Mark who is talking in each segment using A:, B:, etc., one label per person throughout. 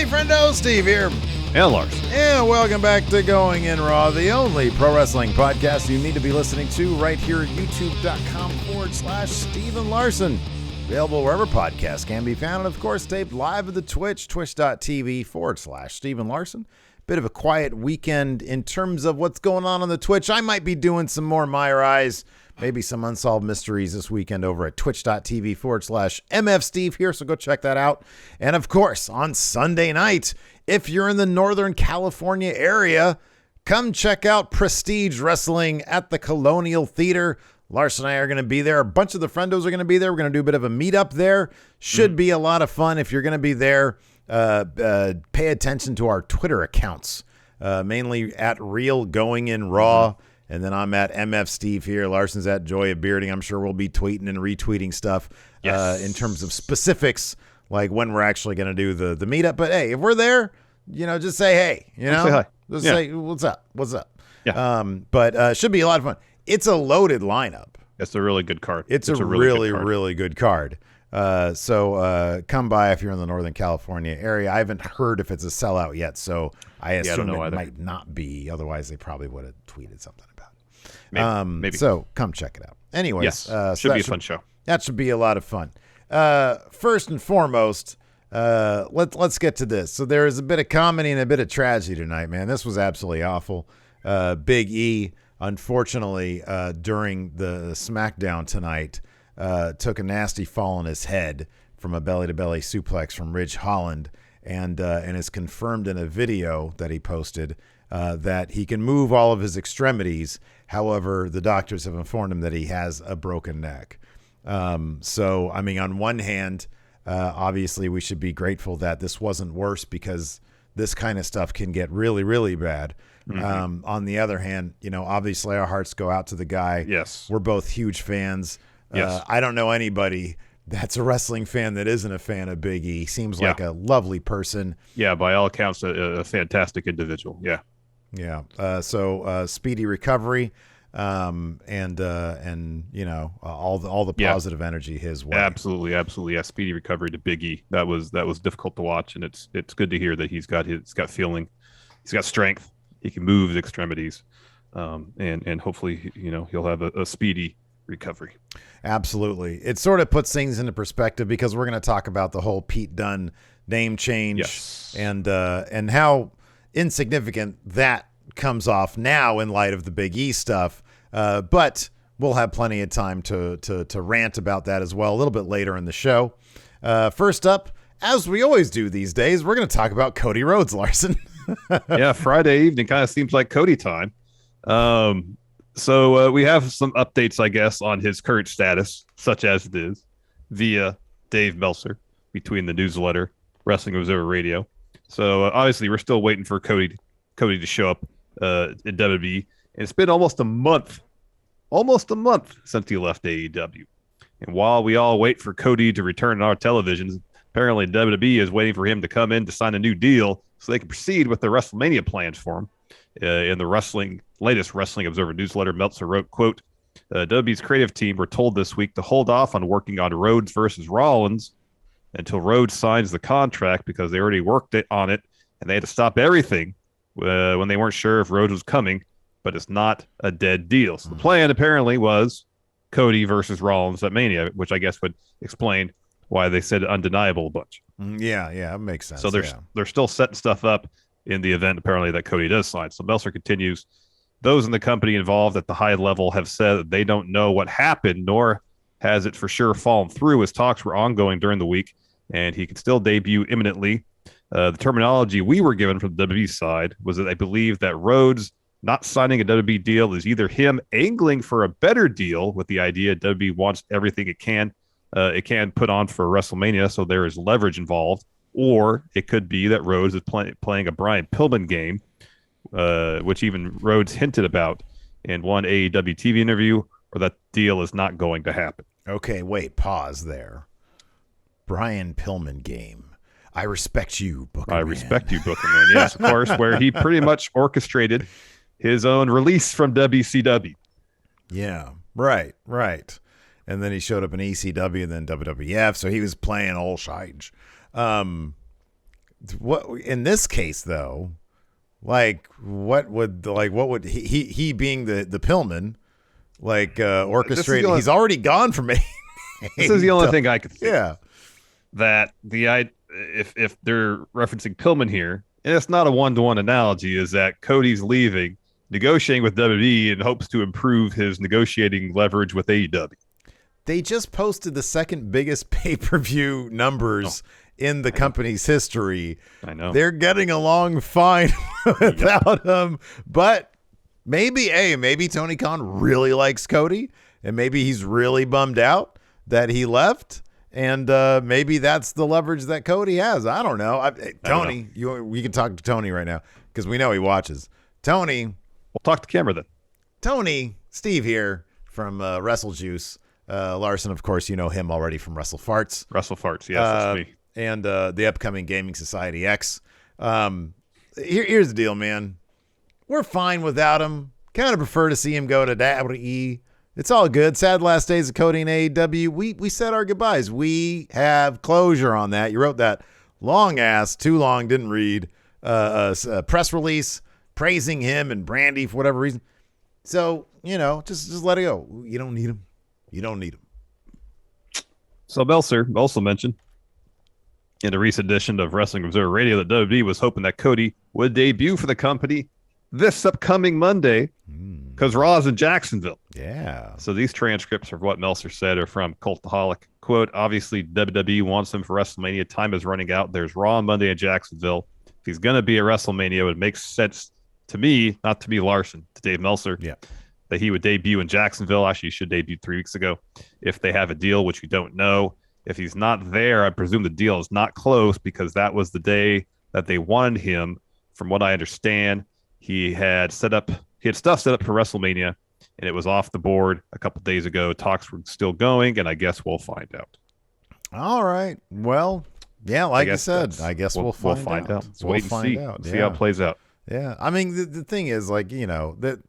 A: Friendo, Steve here.
B: And Larson.
A: And welcome back to Going In Raw, the only pro wrestling podcast you need to be listening to right here at youtube.com/Steven Larson. Available wherever podcasts can be found. And of course, taped live at the Twitch, twitch.tv/Steven Larson. Bit of a quiet weekend in terms of what's going on the Twitch. I might be doing some more My Rise, maybe some Unsolved Mysteries this weekend over at twitch.tv/MFSteve here, so go check that out. And of course, on Sunday night, if you're in the Northern California area, come check out Prestige Wrestling at the Colonial Theater. Larson and I are going to be there. A bunch of the friendos are going to be there. We're going to do a bit of a meetup there. Should be a lot of fun. If you're going to be there, pay attention to our Twitter accounts, mainly at Real Going In Raw. And then I'm at MF Steve here. Larson's at Joy of Bearding. I'm sure we'll be tweeting and retweeting stuff in terms of specifics, like when we're actually going to do the meetup. But hey, if we're there, just say hey.
B: Say hi.
A: Just say what's up.
B: Yeah.
A: But should be a lot of fun. It's a loaded lineup.
B: It's a really good card.
A: It's a really good card. So come by if you're in the Northern California area. I haven't heard if it's a sellout yet, so I assume it might not be. Otherwise, they probably would have tweeted something about it.
B: Maybe.
A: So come check it out. Anyways,
B: yes, should be a fun show.
A: That should be a lot of fun. First and foremost, let's get to this. So there is a bit of comedy and a bit of tragedy tonight, man. This was absolutely awful. Big E, unfortunately, during the Smackdown tonight, took a nasty fall on his head from a belly-to-belly suplex from Ridge Holland, and is confirmed in a video that he posted that he can move all of his extremities. However, the doctors have informed him that he has a broken neck. So, I mean, on one hand, obviously we should be grateful that this wasn't worse, because this kind of stuff can get really, really bad. On the other hand, obviously our hearts go out to the guy.
B: Yes.
A: We're both huge fans.
B: Yes.
A: I don't know anybody that's a wrestling fan that isn't a fan of Big E. Seems like a lovely person.
B: Yeah, by all accounts, a fantastic individual. Yeah.
A: Yeah. So speedy recovery, and all the positive energy his way.
B: Absolutely. Yeah, speedy recovery to Big E. That was difficult to watch, and it's good to hear that he's got feeling, he's got strength, he can move his extremities, and hopefully he'll have a speedy recovery.
A: Absolutely. It sort of puts things into perspective, because we're going to talk about the whole Pete Dunne name change, and how insignificant that comes off now in light of the Big E stuff. But we'll have plenty of time to rant about that as well a little bit later in the show. First up, as we always do these days, we're going to talk about Cody Rhodes, Larson.
B: Yeah, Friday evening kind of seems like Cody time. So we have some updates, I guess, on his current status, such as it is, via Dave Meltzer, between the newsletter, Wrestling Observer Radio. So obviously we're still waiting for Cody to show up in WWE. And it's been almost a month since he left AEW. And while we all wait for Cody to return on our televisions, apparently WWE is waiting for him to come in to sign a new deal so they can proceed with their WrestleMania plans for him. In the latest Wrestling Observer newsletter, Meltzer wrote, quote, WWE's creative team were told this week to hold off on working on Rhodes versus Rollins until Rhodes signs the contract, because they already worked on it, and they had to stop everything when they weren't sure if Rhodes was coming, but it's not a dead deal. So the plan apparently was Cody versus Rollins at Mania, which I guess would explain why they said undeniable a bunch.
A: Yeah, it makes sense.
B: So they're still setting stuff up in the event, apparently, that Cody does sign. So Meltzer continues, those in the company involved at the high level have said that they don't know what happened, nor has it for sure fallen through, as talks were ongoing during the week, and he could still debut imminently. The terminology we were given from the WWE side was that they believe that Rhodes not signing a WWE deal is either him angling for a better deal, with the idea WWE wants everything it can put on for WrestleMania, so there is leverage involved, or it could be that Rhodes is playing a Brian Pillman game, which even Rhodes hinted about in one AEW TV interview, or that deal is not going to happen.
A: Okay, wait, pause there. Brian Pillman game. I respect you, Booker Man.
B: I respect you, Booker Man. Yes, of course, where he pretty much orchestrated his own release from WCW.
A: Yeah, right. And then he showed up in ECW and then WWF, so he was playing all sides. what in this case though? What would he being the Pillman orchestrate? He's already gone from me.
B: This is the only thing I could think.
A: Yeah.
B: That if they're referencing Pillman here, and it's not a one-to-one analogy, is that Cody's leaving, negotiating with WWE in hopes to improve his negotiating leverage with AEW.
A: They just posted the second biggest pay-per-view numbers in the company's history.
B: I know.
A: They're getting along fine without him. But maybe Tony Khan really likes Cody, and maybe he's really bummed out that he left. And maybe that's the leverage that Cody has. I don't know. Tony, we can talk to Tony right now because we know he watches. Tony.
B: We'll talk to camera then.
A: Tony, Steve here from Wrestle Juice. Larson, of course, you know him already from Wrestle Farts.
B: Wrestle Farts, yes, that's me.
A: And the upcoming Gaming Society X. Here's the deal, man. We're fine without him. Kind of prefer to see him go to WWE. It's all good. Sad last days of Cody and AEW. We said our goodbyes. We have closure on that. You wrote that too long, didn't read, press release praising him and Brandy for whatever reason. So, just let it go. You don't need him. You don't need him.
B: So Meltzer also mentioned in a recent edition of Wrestling Observer Radio that WWE was hoping that Cody would debut for the company this upcoming Monday because Raw's in Jacksonville.
A: Yeah.
B: So these transcripts of what Meltzer said are from Cultaholic. Quote, obviously WWE wants him for WrestleMania. Time is running out. There's Raw on Monday in Jacksonville. If he's going to be at WrestleMania, it would make sense to me, not to me, Larson, to Dave Meltzer, that he would debut in Jacksonville. Actually, he should debut 3 weeks ago if they have a deal, which we don't know. If he's not there, I presume the deal is not close because that was the day that they wanted him. From what I understand, he had stuff set up for WrestleMania, and it was off the board a couple days ago. Talks were still going, and I guess we'll find out.
A: All right. Well, yeah, like I said, I guess we'll find out.
B: So wait and see. See how it plays out.
A: Yeah. I mean, the thing is, that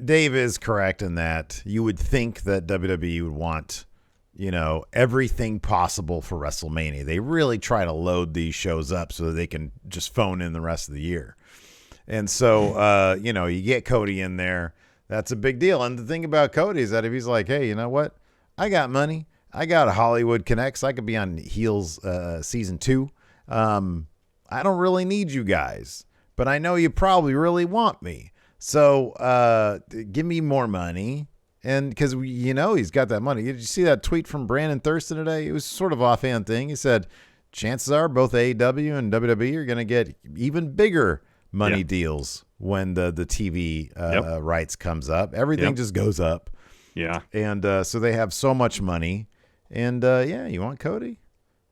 A: Dave is correct in that you would think that WWE would want, everything possible for WrestleMania. They really try to load these shows up so that they can just phone in the rest of the year. And so, you get Cody in there. That's a big deal. And the thing about Cody is that if he's like, hey, you know what? I got money. I got a Hollywood Connects. I could be on Heels season 2. I don't really need you guys, but I know you probably really want me. So give me more money. And because, he's got that money. Did you see that tweet from Brandon Thurston today? It was sort of offhand thing. He said, chances are both AEW and WWE are going to get even bigger money deals when the TV rights comes up. Everything just goes up.
B: Yeah.
A: And so they have so much money. And, you want Cody?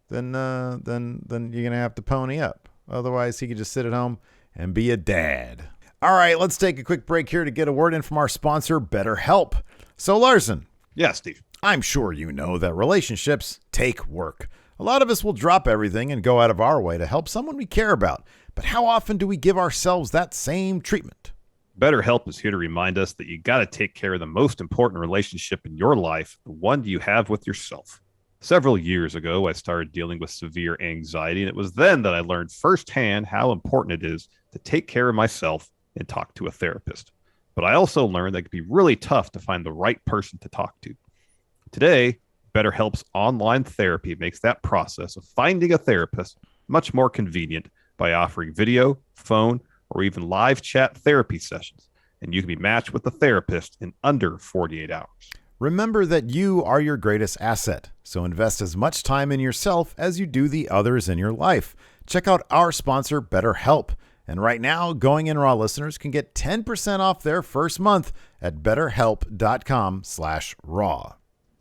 A: Then you're going to have to pony up. Otherwise, he could just sit at home and be a dad. All right, let's take a quick break here to get a word in from our sponsor, BetterHelp. So, Larson.
B: Yeah, Steve.
A: I'm sure you know that relationships take work. A lot of us will drop everything and go out of our way to help someone we care about. But how often do we give ourselves that same treatment?
B: BetterHelp is here to remind us that you got to take care of the most important relationship in your life, the one you have with yourself. Several years ago, I started dealing with severe anxiety, and it was then that I learned firsthand how important it is to take care of myself and talk to a therapist. But I also learned that it can be really tough to find the right person to talk to. Today, BetterHelp's online therapy makes that process of finding a therapist much more convenient by offering video, phone, or even live chat therapy sessions, and you can be matched with a therapist in under 48 hours.
A: Remember that you are your greatest asset, so invest as much time in yourself as you do the others in your life. Check out our sponsor, BetterHelp. And right now, Going In Raw listeners can get 10% off their first month at betterhelp.com/raw.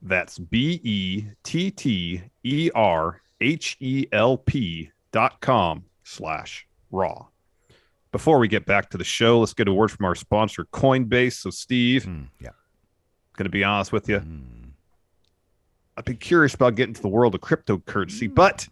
B: That's BETTERHELP.com/raw. Before we get back to the show, let's get a word from our sponsor, Coinbase. So, Steve, going to be honest with you. I've been curious about getting to the world of cryptocurrency, but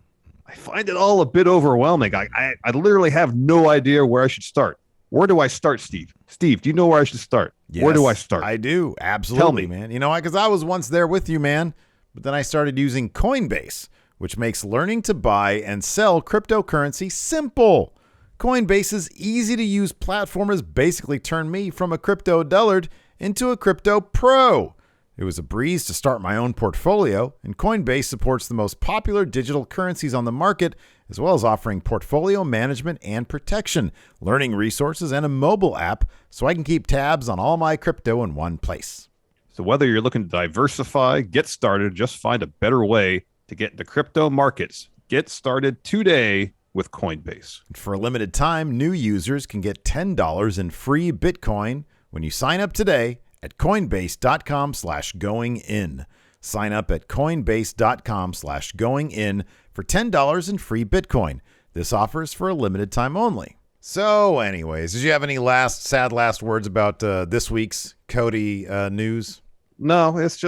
B: I find it all a bit overwhelming. I literally have no idea where I should start. Where do I start, Steve? Steve, do you know where I should start?
A: Yes,
B: where do I start?
A: I do. Absolutely, man. You know, because I was once there with you, man. But then I started using Coinbase, which makes learning to buy and sell cryptocurrency simple. Coinbase's easy-to-use platform has basically turned me from a crypto dullard into a crypto pro. It was a breeze to start my own portfolio, and Coinbase supports the most popular digital currencies on the market, as well as offering portfolio management and protection, learning resources, and a mobile app so I can keep tabs on all my crypto in one place.
B: So whether you're looking to diversify, get started, just find a better way to get into crypto markets. Get started today with Coinbase.
A: For a limited time, new users can get $10 in free Bitcoin when you sign up today at coinbase.com/going-in. Sign up at coinbase.com/going-in for $10 in free Bitcoin. This offer is for a limited time only. So anyways, did you have any sad last words about this week's Cody news?
B: No, it's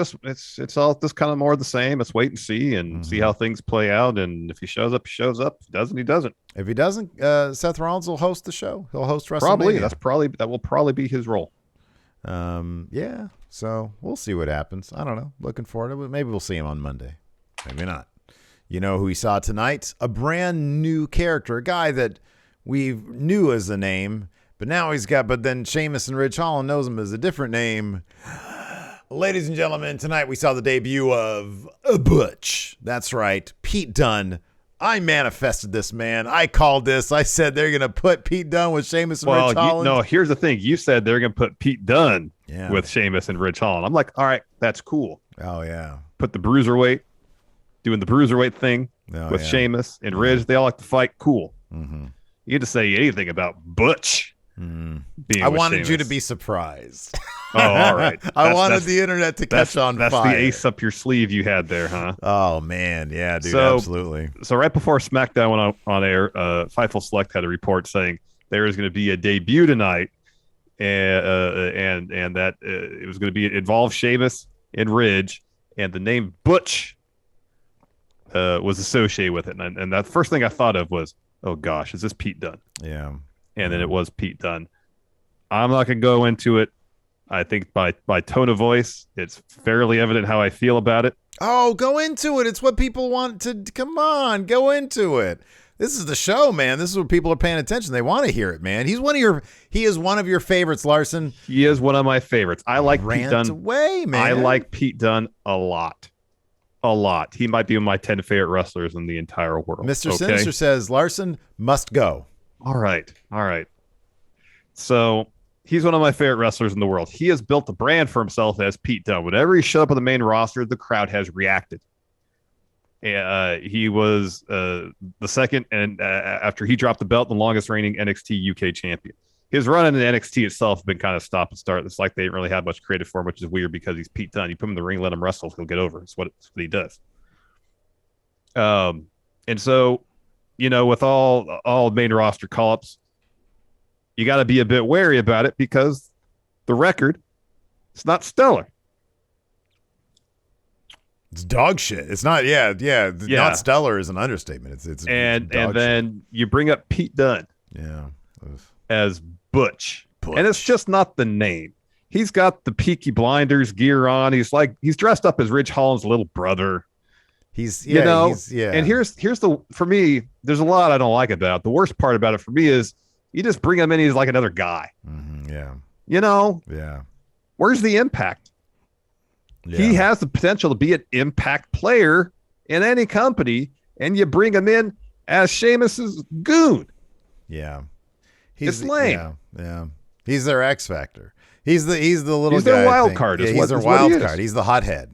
B: all just kind of more of the same. Let's wait and see see how things play out. And if he shows up, he shows up. If he doesn't, he doesn't.
A: If he doesn't, Seth Rollins will host the show. He'll host WrestleMania.
B: That will probably be his role.
A: Yeah. So we'll see what happens. I don't know. Looking forward to it. Maybe we'll see him on Monday. Maybe not. You know who we saw tonight? A brand new character, a guy that we knew as a name, but then Sheamus and Ridge Holland knows him as a different name. Ladies and gentlemen, tonight we saw the debut of Butch. That's right, Pete Dunne. I manifested this, man. I called this. I said they're going to put Pete Dunne with Sheamus and Ridge Holland.
B: No, here's the thing. You said they're going to put Pete Dunne with Sheamus and Ridge Holland. I'm like, all right, that's cool.
A: Oh, yeah.
B: Put the bruiserweight, doing the bruiserweight thing with Sheamus and Ridge. They all like to fight. Cool. Mm-hmm. You get to say anything about Butch.
A: I wanted you to be surprised.
B: Oh, all right.
A: I wanted the internet to catch on fire.
B: That's the ace up your sleeve you had there, huh?
A: Oh, man. Yeah, dude, absolutely.
B: So right before SmackDown went on air, Fightful Select had a report saying there is going to be a debut tonight, and that it was going to involve Sheamus and Ridge, and the name Butch was associated with it. And that first thing I thought of was, oh, gosh, is this Pete Dunne?
A: Yeah.
B: And then it was Pete Dunne. I'm not going to go into it. I think by tone of voice, it's fairly evident how I feel about it.
A: Oh, go into it. It's what people want to. Come on, go into it. This is the show, man. This is what people are paying attention. They want to hear it, man. He is one of your favorites, Larson.
B: He is one of my favorites. I like Pete Dunne.
A: Away, man.
B: I like Pete Dunne a lot. A lot. He might be one of my 10 favorite wrestlers in the entire world.
A: Mr. Sinister says Larson must go.
B: All right. So he's one of my favorite wrestlers in the world. He has built a brand for himself as Pete Dunne. Whenever he showed up on the main roster, the crowd has reacted. He was the second, and after he dropped the belt, the longest reigning NXT UK champion. His run in the NXT itself has been kind of stop and start. It's like they didn't really have much credit for him, which is weird because he's Pete Dunne. You put him in the ring, let him wrestle, he'll get over. It's what he does. And so, with all main roster call-ups, you got to be a bit wary about it because the record, it's not stellar.
A: It's dog shit. It's not, not stellar is an understatement. It's
B: and then you bring up Pete Dunne, as Butch, and it's just not the name. He's got the Peaky Blinders gear on. He's dressed up as Ridge Holland's little brother. And here's for me, there's a lot I don't like about it. The worst part about it for me is you just bring him in, he's like another guy. Where's the impact? He has the potential to be an impact player in any company, and you bring him in as Sheamus's goon. It's lame.
A: He's their X factor. He's the little
B: he's
A: guy.
B: Their wild card.
A: He's their wild card. He's the hothead.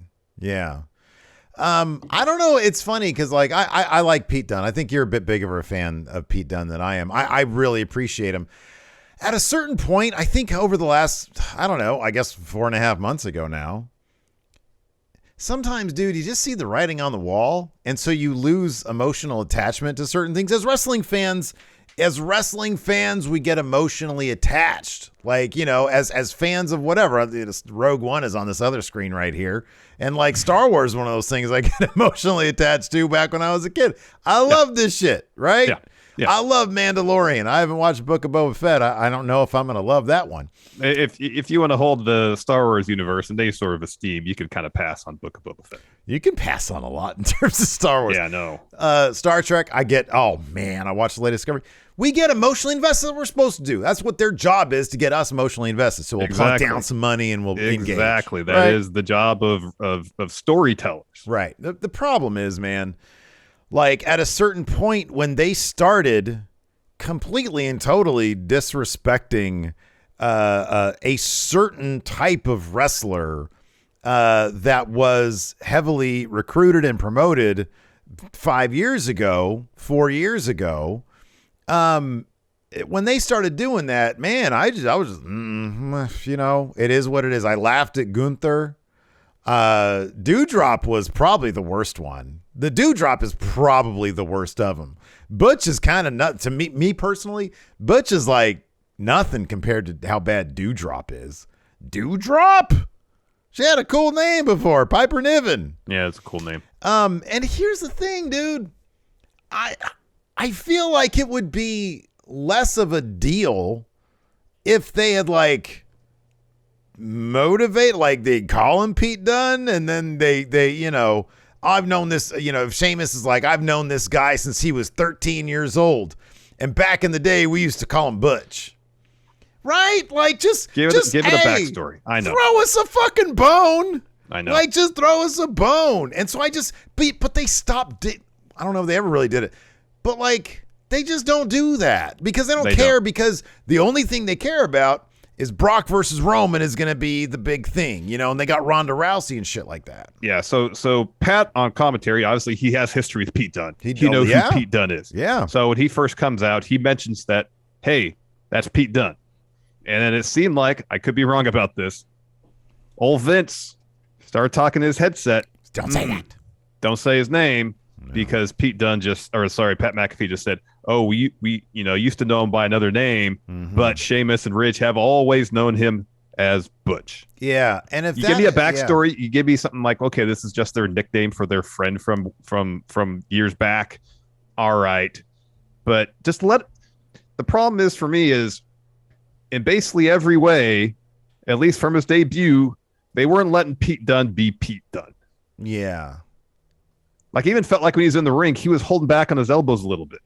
A: I don't know. It's funny because I like Pete Dunne. I think you're a bit bigger of a fan of Pete Dunne than I am. I really appreciate him. At a certain point, I think over the last, I guess 4.5 months ago now, sometimes, dude, you just see the writing on the wall, and so you lose emotional attachment to certain things. As wrestling fans, we get emotionally attached. As fans of whatever. Rogue One is on this other screen right here. And Star Wars is one of those things I get emotionally attached to back when I was a kid. I love this shit, right?
B: Yeah.
A: I love Mandalorian. I haven't watched Book of Boba Fett. I don't know if I'm going to love that one.
B: If you want to hold the Star Wars universe and they sort of esteem, you can kind of pass on Book of Boba Fett.
A: You can pass on a lot in terms of Star Wars.
B: Yeah, no.
A: Star Trek, I watched the latest Discovery. We get emotionally invested that we're supposed to do. That's what their job is, to get us emotionally invested. So we'll put down some money and we'll engage.
B: Exactly. That is the job of storytellers.
A: Right. The problem is, man, like at a certain point when they started completely and totally disrespecting a certain type of wrestler that was heavily recruited and promoted 4 years ago, when they started doing that, man, I was just, it is what it is. I laughed at Gunther. Dewdrop was probably the worst one. The Dewdrop is probably the worst of them. Butch is kind of nut to me personally. Butch is like nothing compared to how bad Dewdrop is. Dewdrop? She had a cool name before, Piper Niven.
B: Yeah, it's a cool name.
A: And here's the thing, dude. I feel like it would be less of a deal if they had like motivate, like they call him Pete Dunne, and then they I've known this, if Sheamus is like, I've known this guy since he was 13 years old, and back in the day we used to call him Butch. Right? Like just
B: give it a backstory. I know.
A: Throw us a fucking bone.
B: I know.
A: Like just throw us a bone. And so but they stopped I don't know if they ever really did it. But like they just don't do that because they don't care, because the only thing they care about is Brock versus Roman is going to be the big thing, and they got Ronda Rousey and shit like that.
B: Yeah. So Pat on commentary, obviously he has history with Pete Dunne. He knows who Pete Dunne is.
A: Yeah.
B: So when he first comes out, he mentions that, hey, that's Pete Dunne. And then it seemed like, I could be wrong about this, old Vince started talking to his headset.
A: Don't say that.
B: Don't say his name, because Pat McAfee just said, oh, we used to know him by another name, but Sheamus and Ridge have always known him as Butch.
A: Yeah. And if
B: you give me a backstory, you give me something like, okay, this is just their nickname for their friend from years back. All right. But the problem is for me is, in basically every way, at least from his debut, they weren't letting Pete Dunne be Pete Dunne.
A: Yeah.
B: Like, even felt like when he was in the ring, he was holding back on his elbows a little bit.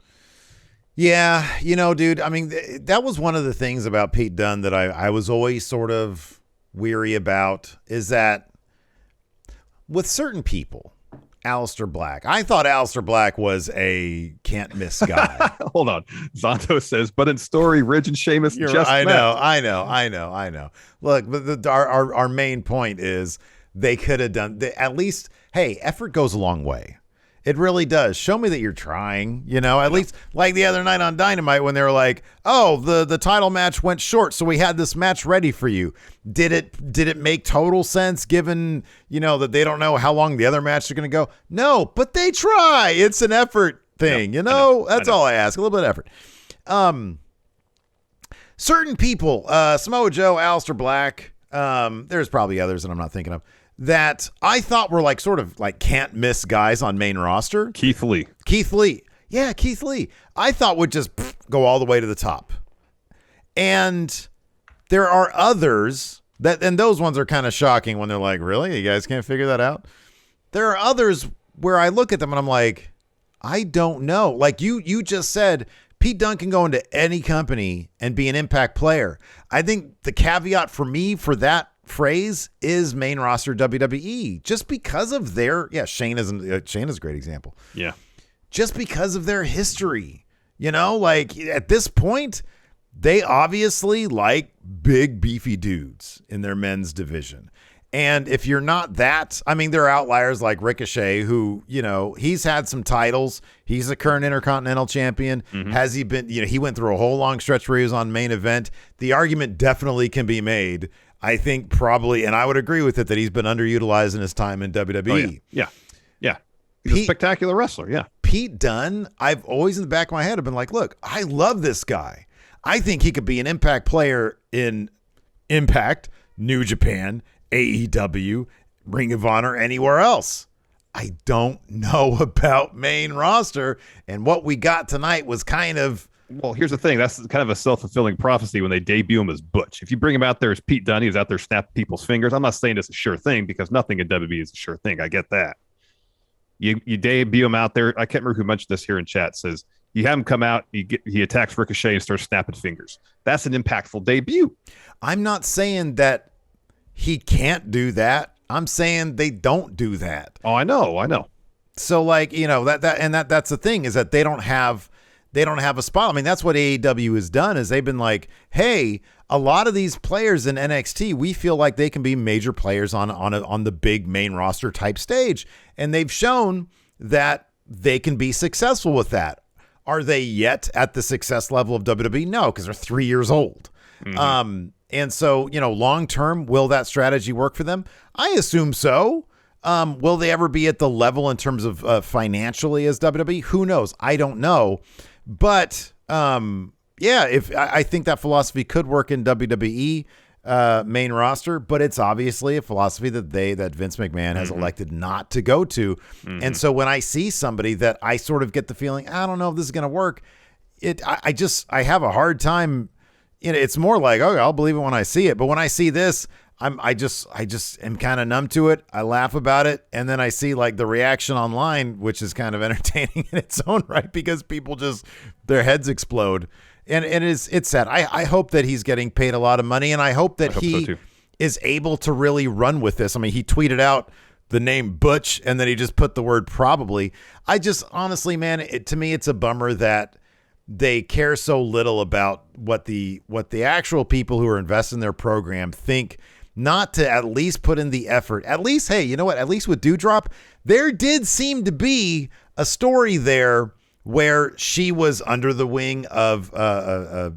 A: Yeah. Dude, I mean, that was one of the things about Pete Dunne that I was always sort of weary about, is that with certain people, Aleister Black. I thought Aleister Black was a can't miss guy.
B: Hold on. Zonto says, but in story, Ridge and Sheamus just met.
A: I know. Look, but our main point is they could have done at least, hey, effort goes a long way. It really does. Show me that you're trying, at least like the other night on Dynamite when they were like, oh, the title match went short, so we had this match ready for you. Did it make total sense given, that they don't know how long the other matches are going to go? No, but they try. It's an effort thing, That's all I ask. A little bit of effort. Certain people, Samoa Joe, Aleister Black, there's probably others that I'm not thinking of, that I thought were like sort of like can't miss guys on main roster.
B: Keith Lee.
A: Yeah, Keith Lee. I thought would just go all the way to the top. And there are others and those ones are kind of shocking when they're like, really? You guys can't figure that out? There are others where I look at them and I'm like, I don't know. Like you just said, Pete Dunne can go into any company and be an Impact player. I think the caveat for me for that phrase is main roster WWE, just because of their Shane is a great example.
B: Yeah,
A: just because of their history, like at this point they obviously like big beefy dudes in their men's division. And if you're not that, I mean, there are outliers like Ricochet, who, he's had some titles. He's a current Intercontinental Champion. Has he been, he went through a whole long stretch where he was on Main Event. The argument definitely can be made, I think probably, and I would agree with it, that he's been underutilized in his time in WWE.
B: Oh, yeah. He's a spectacular wrestler, yeah.
A: Pete Dunne, I've always in the back of my head have been like, look, I love this guy. I think he could be an Impact player in Impact, New Japan, AEW, Ring of Honor, anywhere else. I don't know about main roster. And what we got tonight was kind of.
B: Well, here's the thing. That's kind of a self-fulfilling prophecy when they debut him as Butch. If you bring him out there as Pete Dunne, he's out there snapping people's fingers. I'm not saying it's a sure thing because nothing in WWE is a sure thing. I get that. You debut him out there. I can't remember who mentioned this here in chat. Says you have him come out, he attacks Ricochet and starts snapping fingers. That's an impactful debut. I'm
A: not saying that he can't do that. I'm saying they don't do that.
B: Oh, I know.
A: So like, that's the thing is that they don't have a spot. I mean, that's what AEW has done is they've been like, hey, a lot of these players in NXT, we feel like they can be major players on the big main roster type stage. And they've shown that they can be successful with that. Are they yet at the success level of WWE? No, because they're 3 years old. Mm-hmm. And so, long term, will that strategy work for them? I assume so. Will they ever be at the level in terms of financially as WWE? Who knows? I don't know. But if I think that philosophy could work in WWE main roster, but it's obviously a philosophy that Vince McMahon has elected not to go to. Mm-hmm. And so when I see somebody that I sort of get the feeling, I don't know if this is going to work, I have a hard time. It's more like, okay, I'll believe it when I see it. But when I see this, I just am kind of numb to it. I laugh about it. And then I see like the reaction online, which is kind of entertaining in its own right, because people their heads explode. And it's sad. I hope that he's getting paid a lot of money, and I hope that he is able to really run with this. I mean, he tweeted out the name Butch, and then he just put the word probably. I just honestly, man, to me, it's a bummer that they care so little about what the actual people who are invested in their program think, not to at least put in the effort. At least, hey, you know what? At least with Dewdrop, there did seem to be a story there where she was under the wing of
B: Eva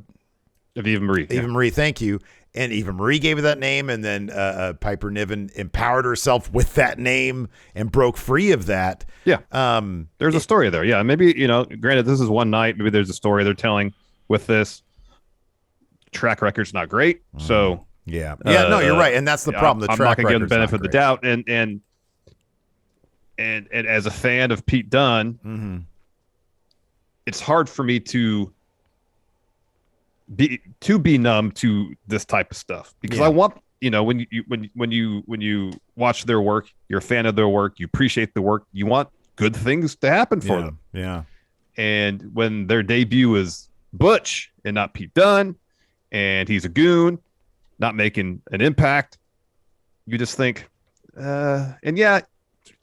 B: Marie.
A: Eva Marie, thank you. And Eva Marie gave her that name, and then Piper Niven empowered herself with that name and broke free of that.
B: Yeah. There's a story there. Yeah. Maybe, granted, this is one night. Maybe there's a story they're telling with this. Track record's not great. So,
A: yeah. No, you're right. And that's the problem. The
B: I'm
A: track
B: not going to give
A: record's
B: the benefit of the doubt. And as a fan of Pete Dunne, it's hard for me to be numb to this type of stuff because I want, when you watch their work, you're a fan of their work, you appreciate the work, you want good things to happen for them.
A: Yeah.
B: And when their debut is Butch and not Pete Dunne, and he's a goon, not making an impact, you just think, and yeah,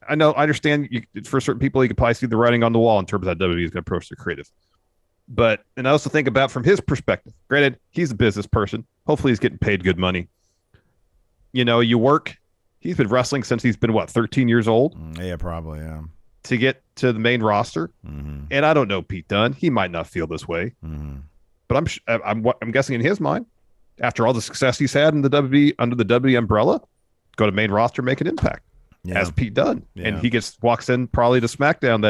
B: I understand for certain people, you could probably see the writing on the wall in terms of how WWE is going to approach their creative. And I also think about from his perspective, granted, he's a business person. Hopefully he's getting paid good money. You work. He's been wrestling since he's been, 13 years old?
A: Yeah, probably, yeah.
B: To get to the main roster. Mm-hmm. And I don't know Pete Dunne. He might not feel this way. Mm-hmm. But I'm guessing in his mind, after all the success he's had in the WWE, under the WWE umbrella, go to main roster, make an impact. As Pete Dunne. Yeah. And he walks in probably to SmackDown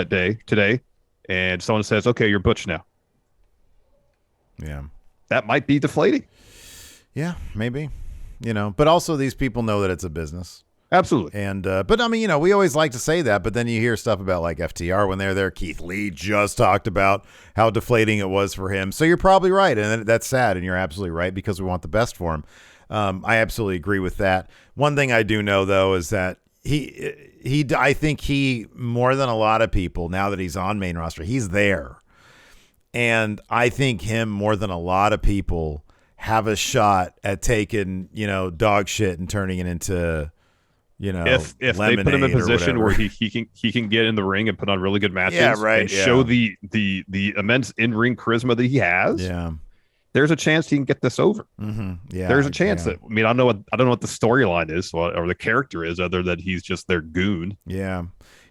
B: today, and someone says, okay, you're Butch now.
A: Yeah.
B: That might be deflating.
A: Yeah, maybe. But also these people know that it's a business.
B: Absolutely.
A: And but I mean, we always like to say that, but then you hear stuff about like FTR when they're there. Keith Lee just talked about how deflating it was for him. So you're probably right, and that's sad, and you're absolutely right because we want the best for him. I absolutely agree with that. One thing I do know though is that I think he more than a lot of people, now that he's on main roster, he's there. And I think him more than a lot of people have a shot at taking, dog shit and turning it into,
B: if they put him in a position where he can get in the ring and put on really good matches, and show the immense in-ring charisma that he has.
A: Yeah.
B: There's a chance he can get this over.
A: Mm-hmm. Yeah,
B: there's a chance that. I mean, I don't know what the storyline is or the character is, other than he's just their goon.
A: Yeah,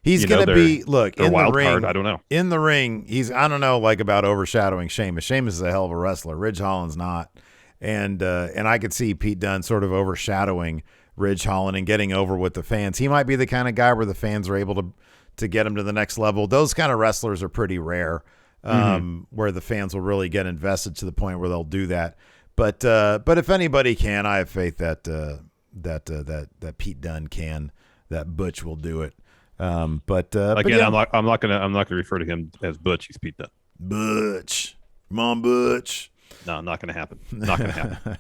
A: he's going to be in the ring.
B: Card, I don't know.
A: In the ring, I don't know, like about overshadowing Sheamus. Sheamus is a hell of a wrestler. Ridge Holland's not, and I could see Pete Dunne sort of overshadowing Ridge Holland and getting over with the fans. He might be the kind of guy where the fans are able to get him to the next level. Those kind of wrestlers are pretty rare. Where the fans will really get invested to the point where they'll do that. But if anybody can, I have faith that Pete Dunne can, that Butch will do it.
B: Again,
A: yeah.
B: I'm not gonna refer to him as Butch. He's Pete Dunne.
A: Butch, come on, Butch.
B: No, not gonna happen. Not gonna happen.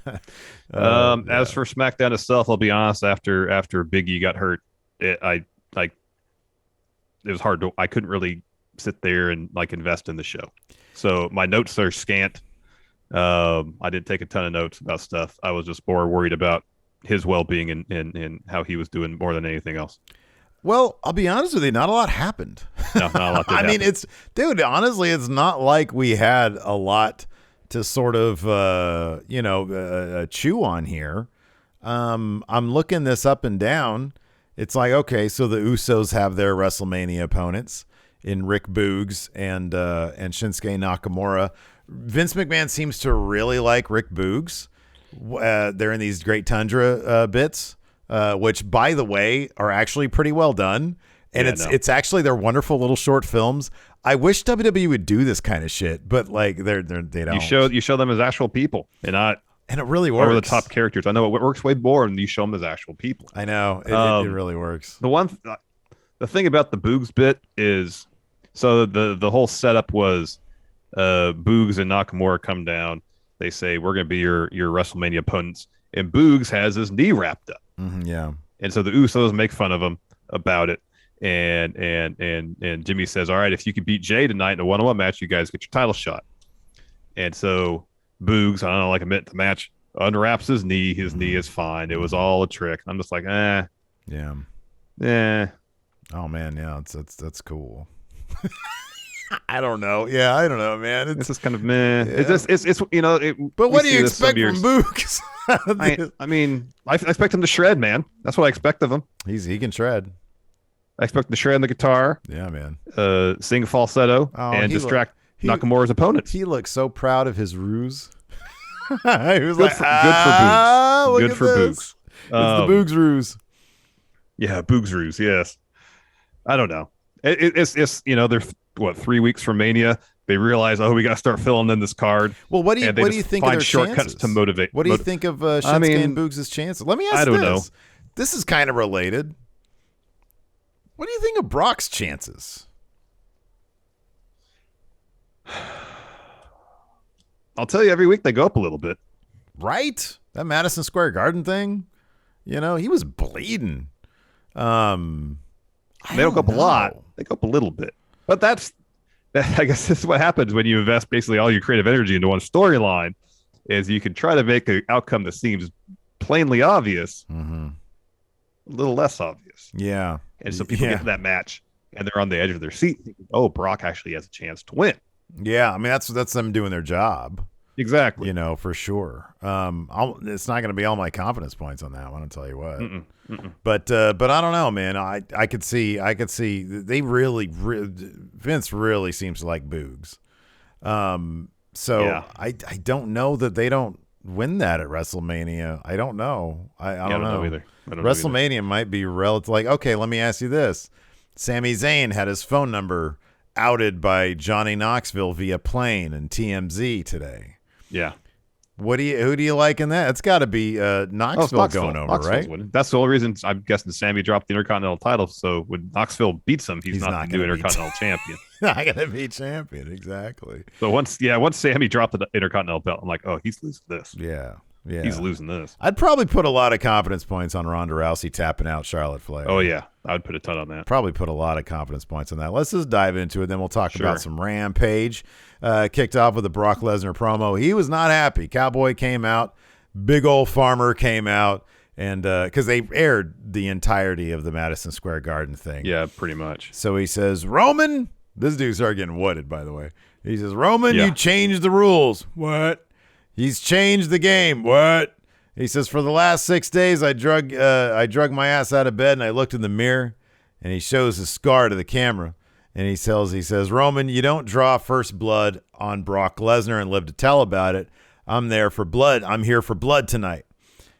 A: Yeah.
B: As for SmackDown itself, I'll be honest. After Big E got hurt, it was hard to. I couldn't really sit there and invest in the show. So my notes are scant. I didn't take a ton of notes about stuff. I was just more worried about his well-being and how he was doing more than anything else.
A: Well, I'll be honest with you, not a lot happened.
B: No, not a lot.
A: I mean, honestly, it's not like we had a lot to sort of, chew on here. I'm looking this up and down. It's like, okay, so the Usos have their WrestleMania opponents in Rick Boogs and Shinsuke Nakamura. Vince McMahon seems to really like Rick Boogs. They're in these Great Tundra bits, which, by the way, are actually pretty well done. And it's actually, they're wonderful little short films. I wish WWE would do this kind of shit, but they don't.
B: You show them as actual people and not
A: and it really works.
B: Over the top characters. I know it works way more when you show them as actual people.
A: I know it really works.
B: The thing about the Boogs bit is, so the whole setup was Boogs and Nakamura come down. They say, we're going to be your WrestleMania opponents. And Boogs has his knee wrapped up.
A: Mm-hmm, yeah.
B: And so the Usos make fun of him about it. And Jimmy says, all right, if you can beat Jay tonight in a one-on-one match, you guys get your title shot. And so Boogs, I don't know, like a minute to match, unwraps his knee. His knee is fine. It was all a trick. I'm just like,
A: Yeah. Oh man, yeah, that's cool. I don't know. Yeah, I don't know, man.
B: It's just kind of meh.
A: Yeah.
B: It's
A: But what do you expect from Boogs?
B: I mean, I expect him to shred, man. That's what I expect of him.
A: He can shred.
B: I expect him to shred on the guitar.
A: Yeah, man.
B: Sing falsetto and distract Nakamura's opponents.
A: He looked so proud of his ruse. He was
B: good for Boogs. Good for Boogs.
A: It's the Boogs ruse.
B: Yeah, Boogs ruse. Yes. I don't know. It's they're 3 weeks from Mania. They realize, we got to start filling in this card.
A: Well, what do you think of their
B: shortcuts
A: chances?
B: to motivate?
A: What do you think of Shinsuke and Boogs' chances? Let me ask you this. I don't know. This is kind of related. What do you think of Brock's chances?
B: I'll tell you, every week they go up a little bit.
A: Right? That Madison Square Garden thing, he was bleeding.
B: They don't go up a lot. They go up a little bit. But I guess this is what happens when you invest basically all your creative energy into one storyline, is you can try to make an outcome that seems plainly obvious, a little less obvious.
A: Yeah.
B: And so people get to that match and they're on the edge of their seat thinking, Brock actually has a chance to win.
A: Yeah, I mean that's them doing their job.
B: Exactly.
A: For sure. It's not going to be all my confidence points on that one, I'll tell you what. But I don't know, man. I could see they really Vince really seems to like Boogs. I don't know that they don't win that at WrestleMania. I don't know. I don't know
B: either.
A: WrestleMania might be relative. Okay, let me ask you this. Sami Zayn had his phone number outed by Johnny Knoxville via plane and TMZ today.
B: Yeah.
A: Who do you like in that? It's got to be Knoxville going over, right?
B: Winning. That's the only reason I'm guessing Sammy dropped the Intercontinental title. So when Knoxville beats him, he's not the new Intercontinental champion.
A: Not going to be champion, exactly.
B: So once Sammy dropped the Intercontinental belt, I'm like, he's losing this.
A: Yeah.
B: He's losing this.
A: I'd probably put a lot of confidence points on Ronda Rousey tapping out Charlotte Flair.
B: Oh, yeah. I would put a ton on that.
A: Probably put a lot of confidence points on that. Let's just dive into it. Then we'll talk about some Rampage. Kicked off with a Brock Lesnar promo. He was not happy. Cowboy came out. Big old Farmer came out. And because they aired the entirety of the Madison Square Garden thing.
B: Yeah, pretty much.
A: So he says, Roman. This dude started getting wooded, by the way. He says, Roman, you changed the rules. What? He's changed the game. What? He says, for the last 6 days, I drug my ass out of bed and I looked in the mirror, and he shows his scar to the camera. And he says, Roman, you don't draw first blood on Brock Lesnar and live to tell about it. I'm there for blood. I'm here for blood tonight.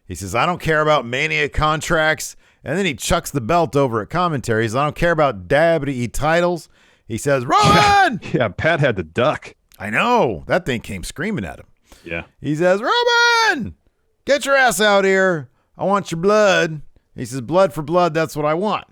A: He says, I don't care about Mania contracts. And then he chucks the belt over at commentary. He says, I don't care about WWE titles. He says, Roman!
B: Yeah, Pat had to duck.
A: I know. That thing came screaming at him.
B: Yeah.
A: He says, Roman, get your ass out here. I want your blood. He says, blood for blood, that's what I want.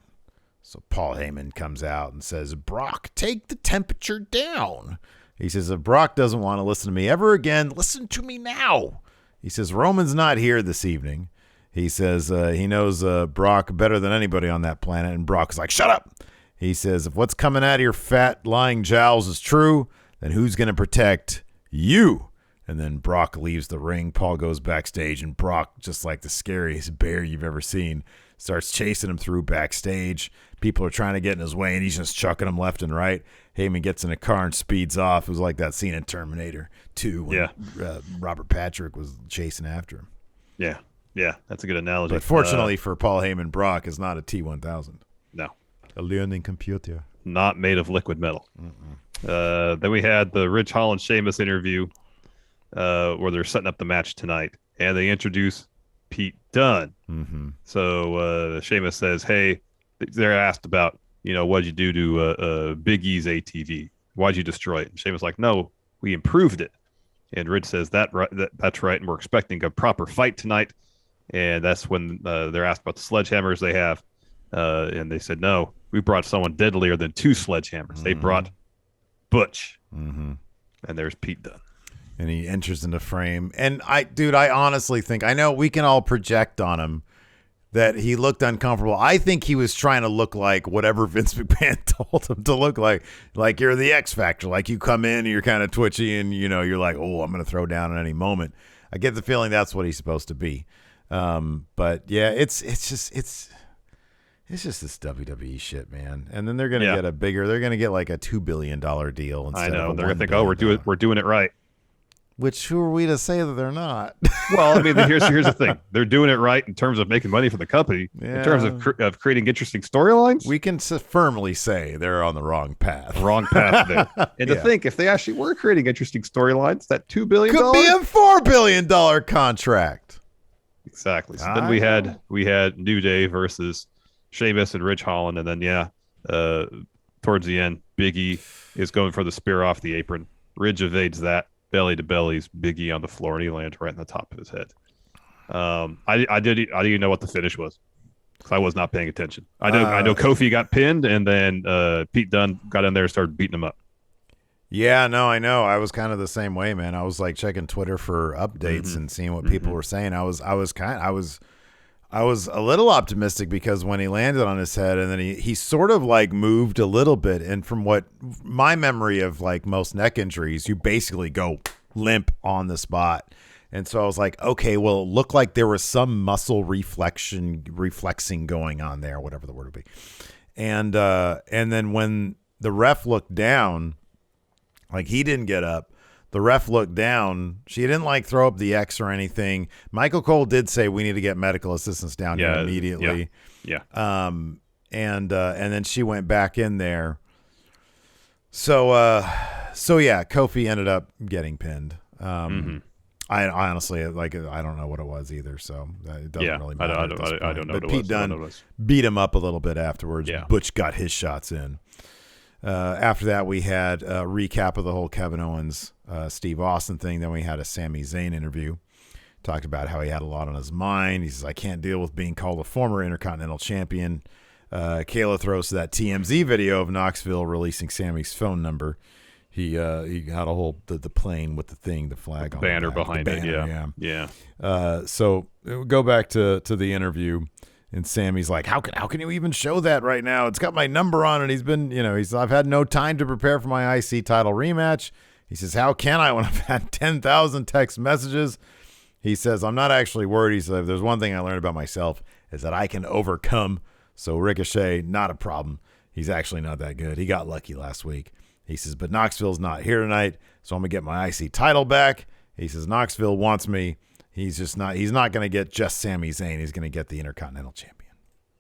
A: So Paul Heyman comes out and says, Brock, take the temperature down. He says, if Brock doesn't want to listen to me ever again, listen to me now. He says, Roman's not here this evening. He says he knows Brock better than anybody on that planet. And Brock's like, shut up. He says, if what's coming out of your fat, lying jowls is true, then who's going to protect you? And then Brock leaves the ring. Paul goes backstage, and Brock, just like the scariest bear you've ever seen, starts chasing him through backstage. People are trying to get in his way, and he's just chucking them left and right. Heyman gets in a car and speeds off. It was like that scene in Terminator 2 when Robert Patrick was chasing after him.
B: Yeah, that's a good analogy.
A: But fortunately for Paul Heyman, Brock is not a T-1000.
B: No.
A: A learning computer.
B: Not made of liquid metal. Then we had the Rich Holland Sheamus interview where they're setting up the match tonight, and they introduce Pete Dunne. So Sheamus says, hey, they're asked about, what'd you do to Big E's ATV? Why'd you destroy it? And Sheamus like, no, we improved it. And Rich says, that's right, and we're expecting a proper fight tonight. And that's when they're asked about the sledgehammers they have. And they said, no, we brought someone deadlier than 2 sledgehammers. They brought Butch. And there's Pete Dunne.
A: And he enters into frame. And I honestly think, I know we can all project on him that he looked uncomfortable. I think he was trying to look like whatever Vince McMahon told him to look like you're the X Factor. Like you come in and you're kind of twitchy and, you're like, oh, I'm going to throw down at any moment. I get the feeling that's what he's supposed to be. But yeah, it's just this WWE shit, man. And then they're going to get they're going to get like a $2 billion deal. Instead
B: I know.
A: Of
B: they're going to think, we're doing it right.
A: Which, who are we to say that they're not?
B: Well, I mean, here's the thing. They're doing it right in terms of making money for the company. In terms of creating interesting storylines,
A: we can firmly say they're on the wrong path.
B: There. And to think, if they actually were creating interesting storylines, that $2 billion
A: could be a $4 billion contract.
B: Exactly. So then we had New Day versus Sheamus and Rich Holland, and then towards the end, Big E is going for the spear off the apron. Ridge evades that. Belly to bellies, Big E on the floor, and he lands right in the top of his head. I didn't know what the finish was because I was not paying attention. I know Kofi got pinned, and then Pete Dunne got in there and started beating him up.
A: Yeah, no, I know. I was kind of the same way, man. I was like checking Twitter for updates and seeing what people were saying. I was a little optimistic because when he landed on his head and then he sort of like moved a little bit. And from what my memory of like most neck injuries, you basically go limp on the spot. And so I was like, okay, well, it looked like there was some muscle reflexing going on there, whatever the word would be. And then when the ref looked down, like he didn't get up. The ref looked down. She didn't like throw up the X or anything. Michael Cole did say we need to get medical assistance down here immediately.
B: Yeah.
A: And then she went back in there. So yeah, Kofi ended up getting pinned. I honestly I don't know what it was either. So it doesn't really matter.
B: I don't know.
A: But Pete Dunne beat him up a little bit afterwards.
B: Yeah.
A: Butch got his shots in. After that, we had a recap of the whole Kevin Owens, Steve Austin thing. Then we had a Sami Zayn interview. Talked about how he had a lot on his mind. He says, I can't deal with being called a former Intercontinental Champion. Kayla throws to that TMZ video of Knoxville releasing Sammy's phone number. He had a whole the plane with the flag
B: the
A: on
B: banner
A: the back,
B: behind
A: the banner,
B: it. Yeah.
A: So go back to the interview. And Sammy's like, how can you even show that right now? It's got my number on it. He's been, I've had no time to prepare for my IC title rematch. He says, how can I when I've had 10,000 text messages? He says, I'm not actually worried. He said, if there's one thing I learned about myself is that I can overcome. So Ricochet, not a problem. He's actually not that good. He got lucky last week. He says, but Knoxville's not here tonight, so I'm going to get my IC title back. He says, Knoxville wants me. He's not going to get just Sami Zayn. He's going to get the Intercontinental Champion.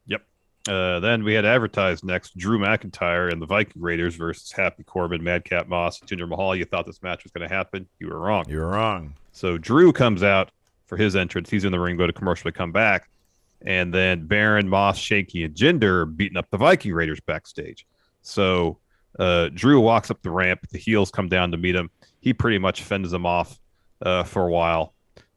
B: Yep. Then we had advertised next Drew McIntyre and the Viking Raiders versus Happy Corbin, Madcap Moss, Jinder Mahal. You thought this match was going to happen. You were wrong.
A: You were wrong.
B: So Drew comes out for his entrance. He's in the ring, go to commercial to come back. And then Baron, Moss, Shaky, and Jinder are beating up the Viking Raiders backstage. So Drew walks up the ramp. The heels come down to meet him. He pretty much fends them off for a while.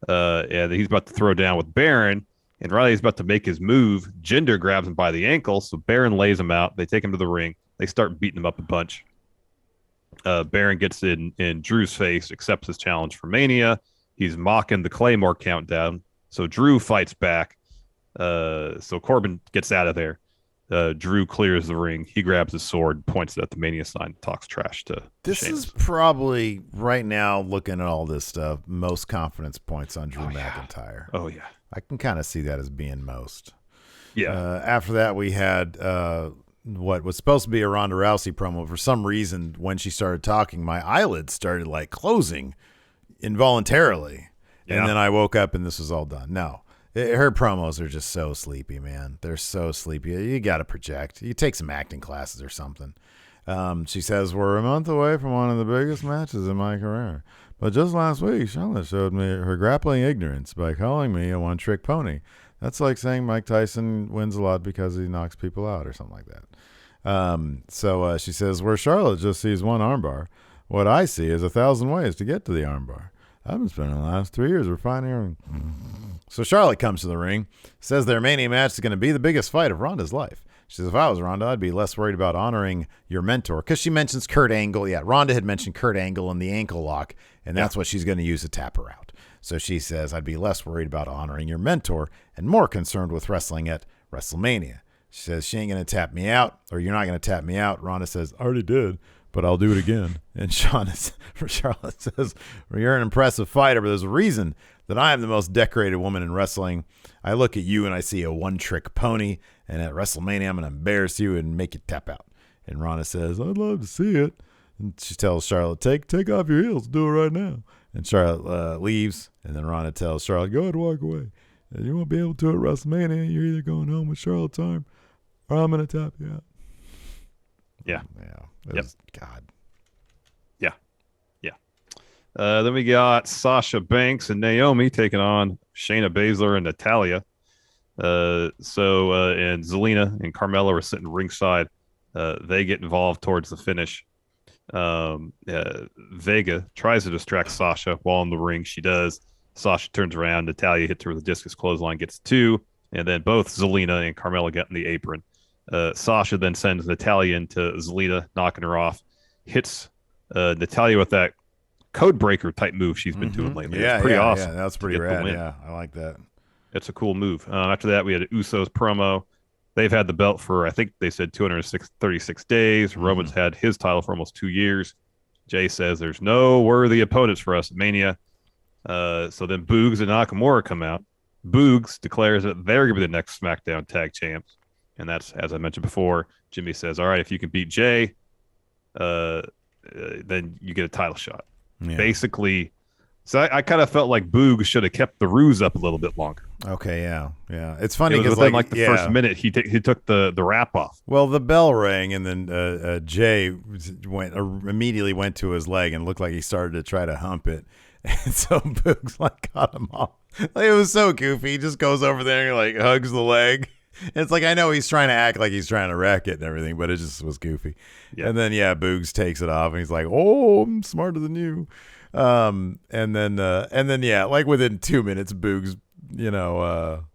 B: And he's about to throw down with Baron. And Riley's about to make his move. Jinder grabs him by the ankle, so Baron lays him out. They take him to the ring. They start beating him up a bunch. Baron gets in Drew's face, accepts his challenge for Mania. He's mocking the Claymore countdown. So Drew fights back. So Corbin gets out of there. Drew clears the ring. He grabs his sword, points it at the Mania sign, talks trash to
A: This
B: Sheamus.
A: is probably, right now, looking at all this stuff, most confidence points on Drew McIntyre.
B: Oh, yeah.
A: I can kind of see that as being most.
B: Yeah.
A: After that, we had what was supposed to be a Ronda Rousey promo. For some reason, when she started talking, my eyelids started like closing involuntarily.
B: Yeah.
A: And then I woke up and this was all done. No, her promos are just so sleepy, man. They're so sleepy. You got to project. You take some acting classes or something. She says, we're a month away from one of the biggest matches in my career. But just last week, Charlotte showed me her grappling ignorance by calling me a one-trick pony. That's like saying Mike Tyson wins a lot because he knocks people out or something like that. So she says, where Charlotte just sees one armbar, what I see is 1,000 ways to get to the armbar. I've been spending the last 3 years refining her. So Charlotte comes to the ring, says their Mania match is going to be the biggest fight of Ronda's life. She says, if I was Ronda, I'd be less worried about honoring your mentor. Because she mentions Kurt Angle. Yeah, Ronda had mentioned Kurt Angle in the ankle lock, and that's what she's going to use to tap her out. So she says, I'd be less worried about honoring your mentor and more concerned with wrestling at WrestleMania. She says, she ain't going to tap me out, or you're not going to tap me out. Ronda says, I already did, but I'll do it again. And Charlotte says, well, you're an impressive fighter, but there's a reason that I am the most decorated woman in wrestling. I look at you and I see a one-trick pony, and at WrestleMania, I'm going to embarrass you and make you tap out. And Ronda says, I'd love to see it. And she tells Charlotte, take off your heels, do it right now. And Charlotte leaves, and then Ronda tells Charlotte, go ahead, walk away. And you won't be able to at WrestleMania. You're either going home with Charlotte's arm, or I'm going to tap you out.
B: Yeah.
A: Yeah. God.
B: Yeah. Yeah. Then we got Sasha Banks and Naomi taking on Shayna Baszler and Natalya. And Zelina and Carmella are sitting ringside. They get involved towards the finish. Vega tries to distract Sasha while in the ring. She does. Sasha turns around. Natalya hits her with a discus clothesline, gets 2. And then both Zelina and Carmella get in the apron. Sasha then sends Natalya into Zelina, knocking her off. Hits Natalya with that code breaker type move she's been doing lately.
A: Yeah,
B: it's pretty awesome.
A: Yeah, that's pretty rad. Yeah, I like that.
B: It's a cool move. After that, we had Usos promo. They've had the belt for, I think they said 236 days. Roman's had his title for almost 2 years. Jay says there's no worthy opponents for us at Mania. So then Boogs and Nakamura come out. Boogs declares that they're going to be the next SmackDown tag champs. And that's, as I mentioned before, Jimmy says, all right, if you can beat Jay, then you get a title shot. Yeah. Basically, so I kind of felt like Boogs should have kept the ruse up a little bit longer.
A: Okay, yeah. It's funny
B: because like the first minute he took the wrap off.
A: Well, the bell rang, and then Jay immediately went to his leg and looked like he started to try to hump it, and so Boogs got him off. It was so goofy. He just goes over there and hugs the leg. It's like, I know he's trying to act like he's trying to wreck it and everything, but it just was goofy. Yeah. And then Boogs takes it off, and he's like, "Oh, I'm smarter than you." And then within 2 minutes, Boogs,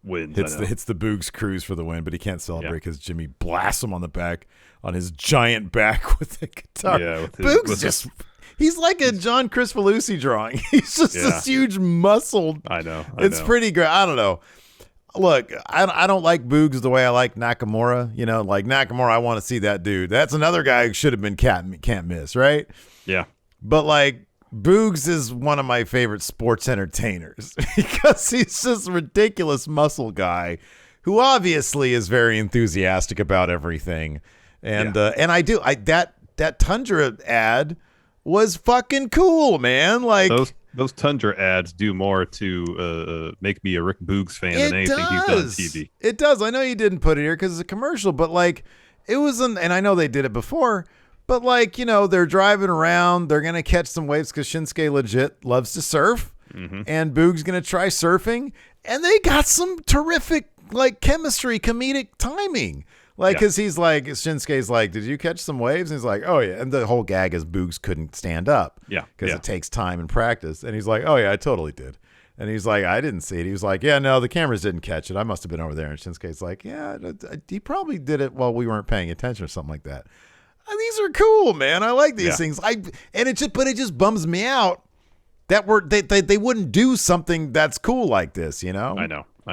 B: wins.
A: Hits the Boogs cruise for the win, but he can't celebrate because Jimmy blasts him on the back, on his giant back with the guitar. Yeah, Boogs he's like a John Crispolucci drawing. He's just this huge muscled.
B: I know.
A: It's pretty great. I don't know. Look, I don't like Boogs the way I like Nakamura. Like Nakamura, I want to see that dude. That's another guy who should have been can't miss, right?
B: Yeah.
A: But Boogs is one of my favorite sports entertainers because he's this ridiculous muscle guy who obviously is very enthusiastic about everything. And that Tundra ad was fucking cool, man.
B: Those Tundra ads do more to make me a Rick Boogs fan than anything he's done on TV.
A: It does. I know you didn't put it here because it's a commercial, but it was and I know they did it before, but they're driving around, they're going to catch some waves because Shinsuke legit loves to surf, and Boog's going to try surfing, and they got some terrific chemistry, comedic timing. Because he's Shinsuke's did you catch some waves? And he's like, oh, yeah. And the whole gag is Boogs couldn't stand up.
B: Yeah.
A: Because it takes time and practice. And he's like, oh, yeah, I totally did. And he's like, I didn't see it. He was like, yeah, no, the cameras didn't catch it. I must have been over there. And Shinsuke's like, yeah, he probably did it while we weren't paying attention or something like that. And these are cool, man. I like these things. But it just bums me out that they wouldn't do something that's cool like this, you know?
B: I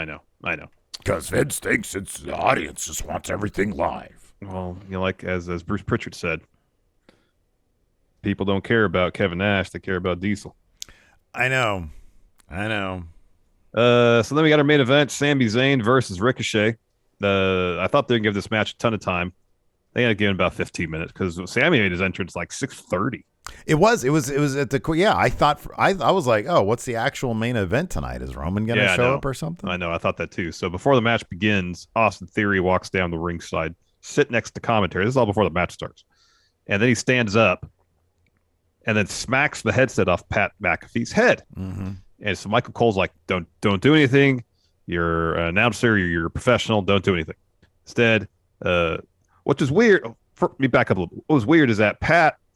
B: know.
C: Because Vince thinks the audience just wants everything live.
B: Well, like as Bruce Pritchard said, people don't care about Kevin Nash; they care about Diesel.
A: I know.
B: So then we got our main event: Sami Zayn versus Ricochet. I thought they'd give this match a ton of time. They ended up giving about 15 minutes because Sami made his entrance like 6:30.
A: It was at the I was like, oh, what's the actual main event tonight? Is Roman gonna show up or something?
B: I know, I thought that too. So before the match begins, Austin Theory walks down the ringside, sit next to commentary. This is all before the match starts, and then he stands up, and then smacks the headset off Pat McAfee's head.
A: Mm-hmm.
B: And so Michael Cole's like, don't do anything. You're an announcer. You're a professional. Don't do anything. Instead, which is weird. Let me back up a little. What was weird is that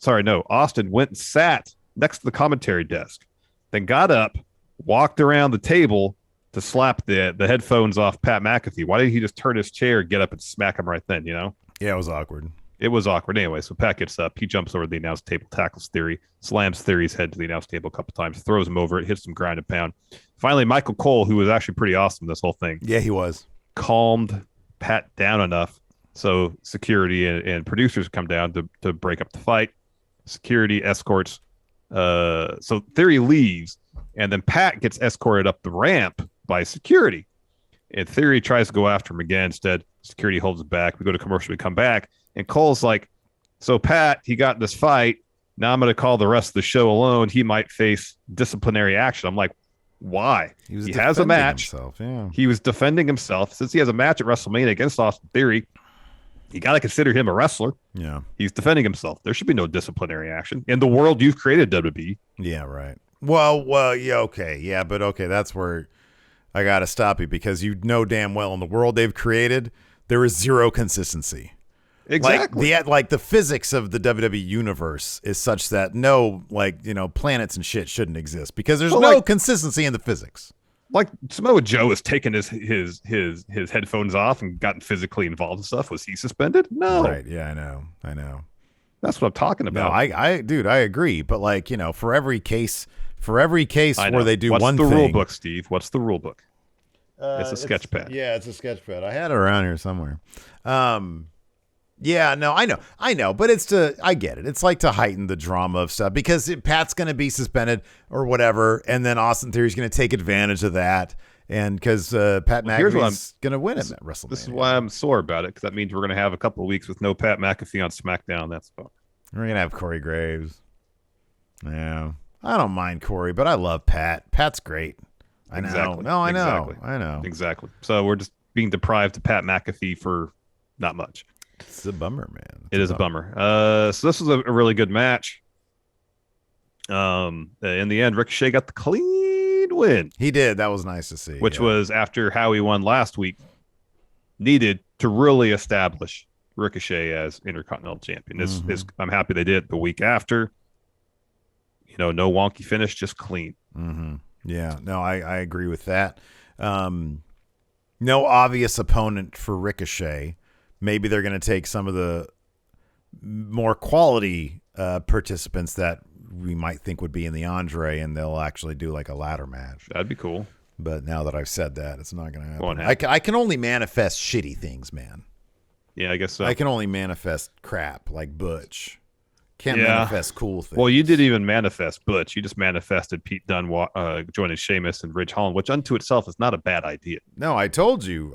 B: Austin went and sat next to the commentary desk, then got up, walked around the table to slap the headphones off Pat McAfee. Why didn't he just turn his chair, get up, and smack him right then, you know?
A: Yeah, it was awkward.
B: It was awkward anyway. So Pat gets up. He jumps over the announce table, tackles Theory, slams Theory's head to the announce table a couple times, throws him over. It hits him ground and pound. Finally, Michael Cole, who was actually pretty awesome this whole thing.
A: Yeah, he was.
B: Calmed Pat down enough so security and producers come down to break up the fight. Security escorts. So Theory leaves, and then Pat gets escorted up the ramp by security. And Theory tries to go after him again. Instead, security holds it back. We go to commercial. We come back. And Cole's like, so Pat, he got in this fight. Now I'm going to call the rest of the show alone. He might face disciplinary action. I'm like, why?
A: He
B: has a match.
A: Yeah.
B: He was defending himself. Since he has a match at WrestleMania against Austin Theory, you got to consider him a wrestler.
A: Yeah.
B: He's defending himself. There should be no disciplinary action. In the world you've created, WWE.
A: Yeah, right. Well, yeah, okay. Yeah, but okay, that's where I got to stop you because you know damn well in the world they've created, there is zero consistency.
B: Exactly.
A: Like the physics of the WWE universe is such that no, planets and shit shouldn't exist because there's no consistency in the physics.
B: Like Samoa Joe has taken his headphones off and gotten physically involved and stuff. Was he suspended? No.
A: Right. Yeah, I know.
B: That's what I'm talking about.
A: No, I agree. But for every case where they do one thing.
B: What's the rule book, Steve? What's the rule book? It's a sketch pad.
A: Yeah, it's a sketch pad. I had it around here somewhere. Yeah, no, I know, but I get it. It's like to heighten the drama of stuff because Pat's going to be suspended or whatever, and then Austin Theory's going to take advantage of that, and because Pat McAfee's going to win it at WrestleMania.
B: This is why I'm sore about it, because that means we're going to have a couple of weeks with no Pat McAfee on SmackDown. That's fun.
A: We're going to have Corey Graves. Yeah, I don't mind Corey, but I love Pat. Pat's great. I know.
B: Exactly.
A: No, I know.
B: Exactly.
A: I know.
B: Exactly. So we're just being deprived of Pat McAfee for not much.
A: It's a bummer, man.
B: It is a bummer. So this was a really good match. In the end, Ricochet got the clean win.
A: He did. That was nice to see.
B: Which was after how he won last week, needed to really establish Ricochet as Intercontinental Champion. I'm happy they did it the week after. No wonky finish, just clean.
A: Mm-hmm. Yeah, no, I agree with that. No obvious opponent for Ricochet. Maybe they're going to take some of the more quality participants that we might think would be in the Andre, and they'll actually do like a ladder match.
B: That'd be cool.
A: But now that I've said that, it's not going to happen. I can only manifest shitty things, man.
B: Yeah, I guess so.
A: I can only manifest crap like Butch. Can't manifest cool things.
B: Well, you didn't even manifest Butch. You just manifested Pete Dunne joining Sheamus and Ridge Holland, which unto itself is not a bad idea.
A: No, I told you.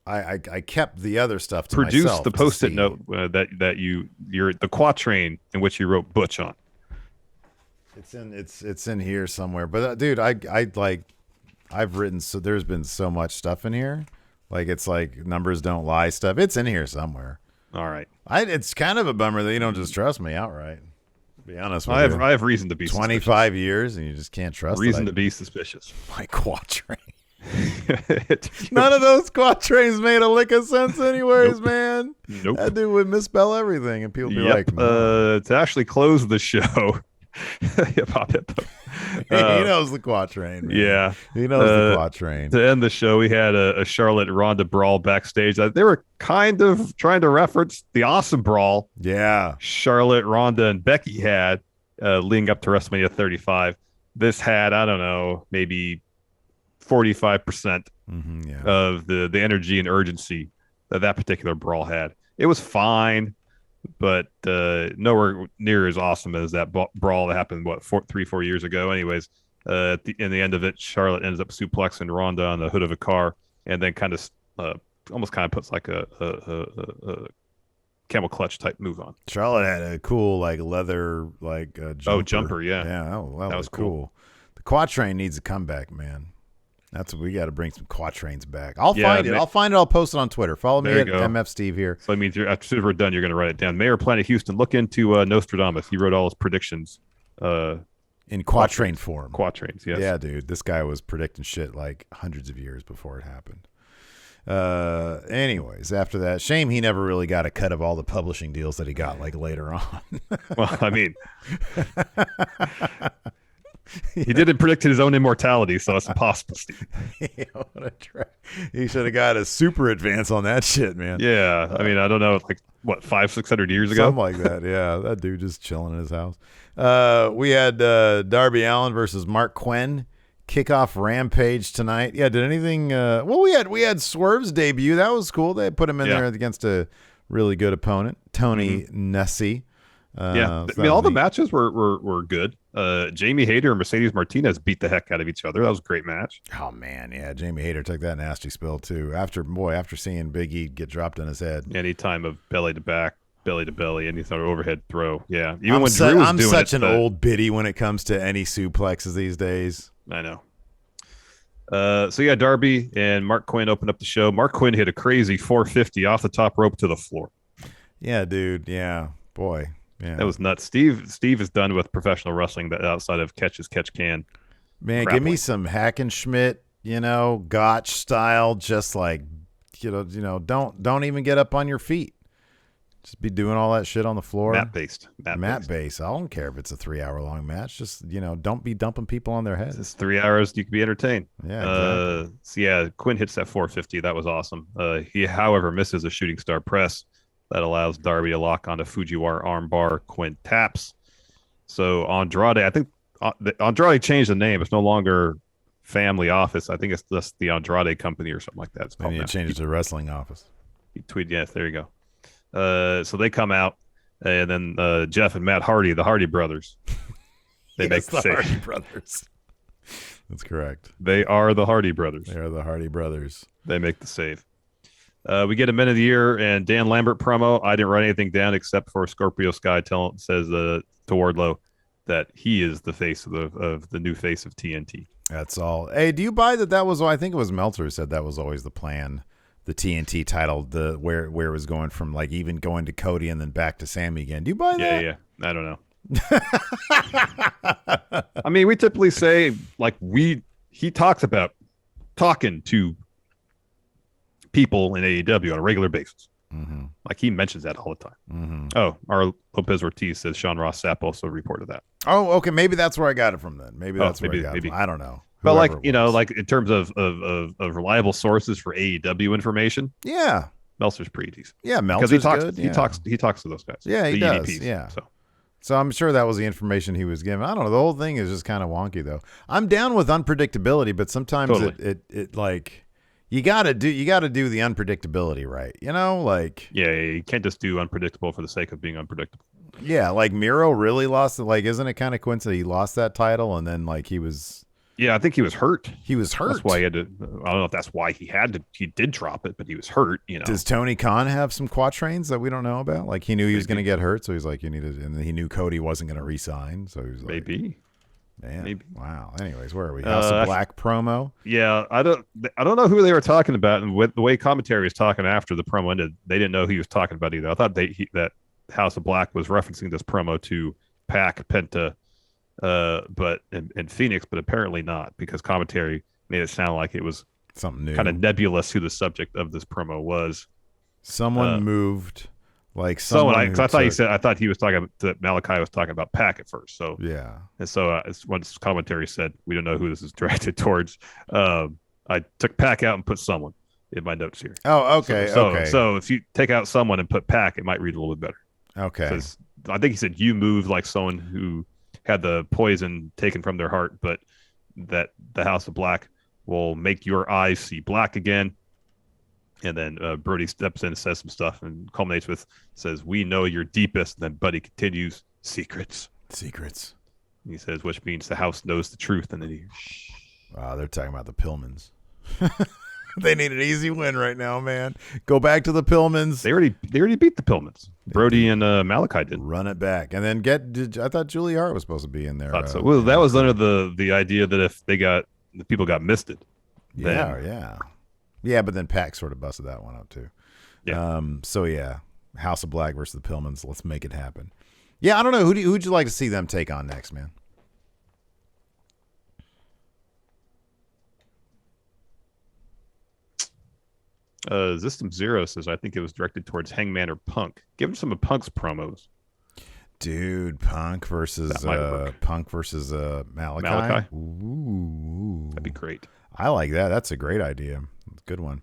A: I kept the other stuff to
B: Produce
A: myself.
B: the post-it note that you're the quatrain in which you wrote Butch on.
A: It's in here somewhere. But dude, I've written so there's been so much stuff in here. Like it's like numbers don't lie stuff. It's in here somewhere.
B: All right.
A: It's kind of a bummer that you don't just trust me outright. To be honest with you.
B: I have reason to be
A: 25 years and you just can't trust
B: reason to be suspicious.
A: My quatrain. None of those quatrains made a lick of sense anyways, man.
B: Nope.
A: That dude would misspell everything and people be like,
B: to actually close the show, Hip hop hippo.
A: He knows the quatrain, man.
B: Yeah.
A: He knows the quatrain.
B: To end the show, we had a Charlotte Ronda brawl backstage. They were kind of trying to reference the awesome brawl Charlotte, Ronda, and Becky had leading up to WrestleMania 35. This had, I don't know, maybe 45% of the energy and urgency that particular brawl had. It was fine, but nowhere near as awesome as that brawl that happened, 3-4 years ago. Anyways, in the end of it, Charlotte ends up suplexing Ronda on the hood of a car, and then kind of almost kind of puts like a camel clutch type move on.
A: Charlotte had a cool like leather jumper.
B: Jumper, yeah.
A: That was cool. The quatrain needs a comeback, man. That's what we got to bring some quatrains back. I'll find it. I'll post it on Twitter. Follow me at MF Steve here.
B: So that means after we're done, you're going to write it down. Mayor of Planet Houston, look into Nostradamus. He wrote all his predictions
A: in quatrain form.
B: Quatrains, yes.
A: Yeah, dude. This guy was predicting shit like hundreds of years before it happened. Anyways, after that, shame he never really got a cut of all the publishing deals that he got like later on.
B: Well, I mean, he didn't predict his own immortality, so it's impossible, Steve.
A: He should have got a super advance on that shit, man.
B: Yeah, I mean, I don't know, like what, 500-600 years ago,
A: something like that. Yeah, that dude just chilling in his house. We had Darby Allin versus Mark Quinn kick off Rampage tonight. Yeah, did anything? Well, we had Swerve's debut. That was cool. They put him in there against a really good opponent, Tony Nessie.
B: I mean, all the matches were good. Jamie Hayter and Mercedes Martinez beat the heck out of each other. That was a great match.
A: Oh man, yeah, Jamie Hayter took that nasty spill too. After seeing Big E get dropped on his head.
B: Any time of belly to back, belly to belly, any sort of overhead throw. Yeah, even when Drew was
A: I'm
B: doing
A: such an old biddy when it comes to any suplexes these days.
B: I know. So yeah, Darby and Mark Quinn opened up the show. Mark Quinn hit a crazy 450 off the top rope to the floor.
A: Yeah, dude. Yeah, boy. Yeah,
B: that was nuts. Steve is done with professional wrestling that outside of catch can.
A: Man, grappling. Give me some Hackenschmidt, Gotch style. Just like, don't even get up on your feet. Just be doing all that shit on the floor.
B: Mat based.
A: I don't care if it's a 3-hour-long match. Just, don't be dumping people on their heads.
B: It's 3 hours. You can be entertained.
A: Yeah. Exactly.
B: So yeah, Quinn hits that 450. That was awesome. He, however, misses a shooting star press that allows Darby to lock onto Fujiwara armbar. Quinn taps. So Andrade, I think Andrade changed the name. It's no longer Family Office. I think it's just the Andrade Company or something like that. It's called.
A: And you changed it to Wrestling Office.
B: He tweeted, yes, there you go. So they come out, and then Jeff and Matt Hardy, the Hardy brothers, they make the save.
A: Hardy brothers. That's correct.
B: They are the Hardy brothers.
A: They are the Hardy brothers.
B: They make the save. We get a minute of the year and Dan Lambert promo. I didn't write anything down except for Scorpio Sky says to Wardlow that he is the face of the new face of TNT.
A: That's all. Hey, do you buy that was? I think it was Meltzer who said that was always the plan. The TNT title, where it was going from like even going to Cody and then back to Sammy again. Do you buy that?
B: Yeah. I don't know. I mean, we typically say like he talks about talking to people in AEW on a regular basis.
A: Mm-hmm.
B: Like he mentions that all the time.
A: Mm-hmm.
B: Oh, our Lopez Ortiz says Sean Ross Sapp also reported that.
A: Oh, okay. Maybe that's where I got it from then. Maybe that's where I got it from. I don't know.
B: But like, like in terms of reliable sources for AEW information.
A: Yeah.
B: Meltzer's pretty decent.
A: Yeah. Meltzer's good.
B: He talks to those guys.
A: Yeah, he does.
B: EVPs,
A: yeah. So I'm sure that was the information he was given. I don't know. The whole thing is just kind of wonky though. I'm down with unpredictability, but sometimes it like you gotta do the unpredictability right. Like
B: you can't just do unpredictable for the sake of being unpredictable.
A: Yeah, like Miro really lost it. Like, isn't it kind of coincident he lost that title and then like he was.
B: Yeah, I think he was hurt.
A: That's
B: why he had to. I don't know if that's why he did drop it, but he was hurt.
A: Does Tony Khan have some quatrains that we don't know about? Like he knew he was going to get hurt, so he's like, and he knew Cody wasn't going to re-sign, so he was like,
B: maybe.
A: Man, maybe. Wow. Anyways, where are we? House of Black promo.
B: Yeah, I don't know who they were talking about, and with the way commentary was talking after the promo ended, they didn't know who he was talking about either. I thought that House of Black was referencing this promo to Pac, Penta. But in Phoenix, but apparently not, because commentary made it sound like it was
A: something new,
B: kind of nebulous who the subject of this promo was.
A: Someone moved Like
B: someone. I thought he was talking about that Malachi was talking about Pac at first. So
A: yeah.
B: And so once commentary said we don't know who this is directed towards, I took Pac out and put someone in my notes here.
A: Oh, okay.
B: So if you take out someone and put Pac, it might read a little bit better.
A: Okay.
B: I think he said you moved like someone who had the poison taken from their heart, but that the House of Black will make your eyes see black again. And then Brody steps in and says some stuff and culminates with, says, we know your deepest. And then Buddy continues, secrets. And he says, which means the house knows the truth. And then he,
A: wow, they're talking about the Pillmans. They need an easy win right now, man. Go back to the Pillmans.
B: They already beat the Pillmans. Brody and Malachi did.
A: Run it back. And then I thought Julie Hart was supposed to be in there.
B: So. Well, that was under the idea that if the people got misted.
A: Yeah, but then Pac sort of busted that one up too.
B: Yeah.
A: So yeah, House of Black versus the Pillmans. Let's make it happen. Yeah, I don't know. Who'd you like to see them take on next, man?
B: System Zero says, I think it was directed towards Hangman or Punk. Give him some of Punk's promos.
A: Dude, Punk versus Malachi. Ooh.
B: That'd be great.
A: I like that. That's a great idea. That's a good one.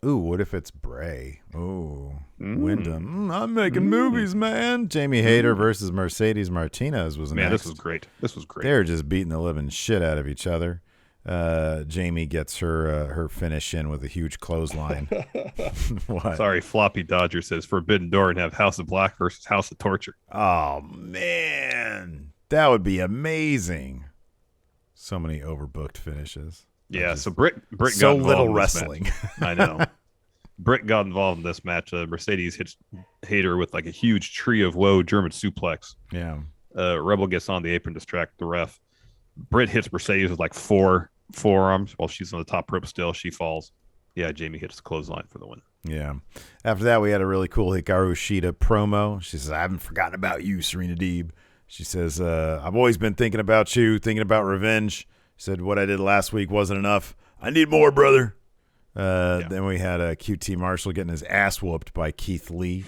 A: What if it's Bray? Ooh, Wyndham. I'm making movies, man. Jamie Hayter versus Mercedes Martinez was next.
B: This was great.
A: They're just beating the living shit out of each other. Jamie gets her finish in with a huge clothesline. What?
B: Sorry, Floppy Dodger says Forbidden Door and have House of Black versus House of Torture.
A: Oh man, that would be amazing. So many overbooked finishes.
B: Yeah, so Britt got
A: so
B: involved
A: little
B: in
A: wrestling.
B: I know. Britt got involved in this match. Mercedes hits Hayter with like a huge tree of woe German suplex.
A: Yeah.
B: Rebel gets on the apron to distract the ref. Britt hits Mercedes with like 4 forearms while she's on the top rope still. She falls. Yeah, Jamie hits the clothesline for the win.
A: Yeah. After that, we had a really cool Hikaru Shida promo. She says, I haven't forgotten about you, Serena Deeb. She says, I've always been thinking about you, thinking about revenge. She said, what I did last week wasn't enough. I need more, brother. Then we had QT Marshall getting his ass whooped by Keith Lee.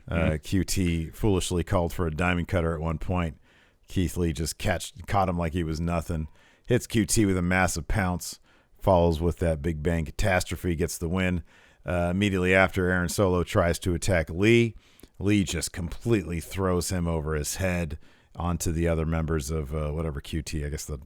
A: QT foolishly called for a diamond cutter at one point. Keith Lee just caught him like he was nothing. Hits QT with a massive pounce. Follows with that Big Bang Catastrophe. Gets the win. Immediately after, Aaron Solo tries to attack Lee. Lee just completely throws him over his head onto the other members of whatever QT. I guess the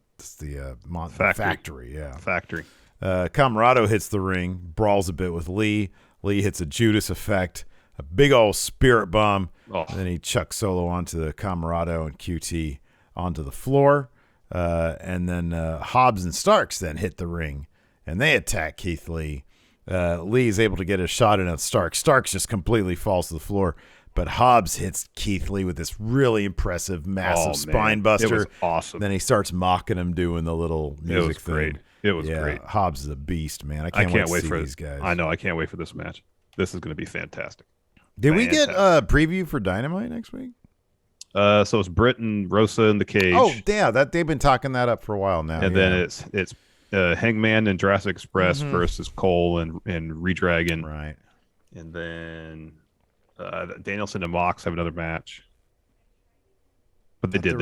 A: factory. Yeah.
B: Factory.
A: Camarado hits the ring. Brawls a bit with Lee. Lee hits a Judas effect. A big old spirit bomb.
B: Oh.
A: And then he chucks Solo onto the Camarado and QT onto the floor. And then Hobbs and Starks then hit the ring. And they attack Keith Lee. Lee is able to get a shot in at Starks. Starks just completely falls to the floor. But Hobbs hits Keith Lee with this really impressive, massive spine buster.
B: It was awesome.
A: Then he starts mocking him, doing the little music thing.
B: Great. It was great.
A: Hobbs is a beast, man. I can't wait to see these guys.
B: I know. I can't wait for this match. This is going to be fantastic.
A: Did we get a preview for Dynamite next week?
B: So it's Britt and Rosa in the cage.
A: Oh, yeah. They've been talking that up for a while now.
B: And then it's Hangman and Jurassic Express versus Cole and Redragon.
A: Right.
B: And then Danielson and Mox have another match. But they did.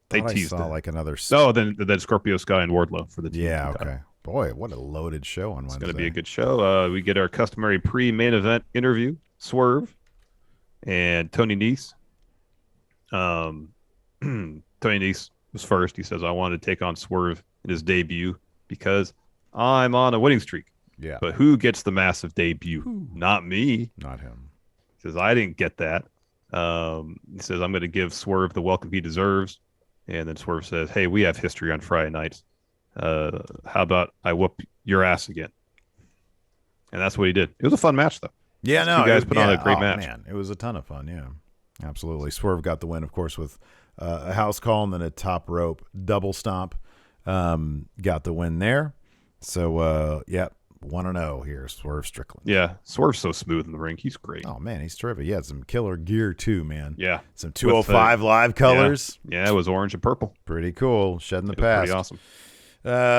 B: They teased
A: I saw
B: it.
A: Like another.
B: No, then Scorpio Sky and Wardlow for the team.
A: Yeah. Okay. Boy, what a loaded show on Wednesday.
B: It's going to be a good show. We get our customary pre-main event interview. Swerve and Tony Nese. Tony Nese was first. He says, I want to take on Swerve in his debut because I'm on a winning streak.
A: Yeah.
B: But who gets the massive debut? Not me.
A: Not him.
B: He says, I didn't get that. He says, I'm going to give Swerve the welcome he deserves. And then Swerve says, hey, we have history on Friday nights. How about I whoop your ass again? And that's what he did. It was a fun match, though.
A: Yeah, no.
B: You guys put on a great match.
A: Man, it was a ton of fun, yeah. Absolutely. Swerve got the win, of course, with a house call and then a top rope double stomp. Got the win there. So, 1-0 here, Swerve Strickland.
B: Yeah, Swerve's so smooth in the ring. He's great.
A: Oh, man, he's terrific. He had some killer gear, too, man.
B: Yeah.
A: Some 205 live colors.
B: Yeah, it was orange and purple.
A: Pretty cool. Shedding the past.
B: Pretty awesome.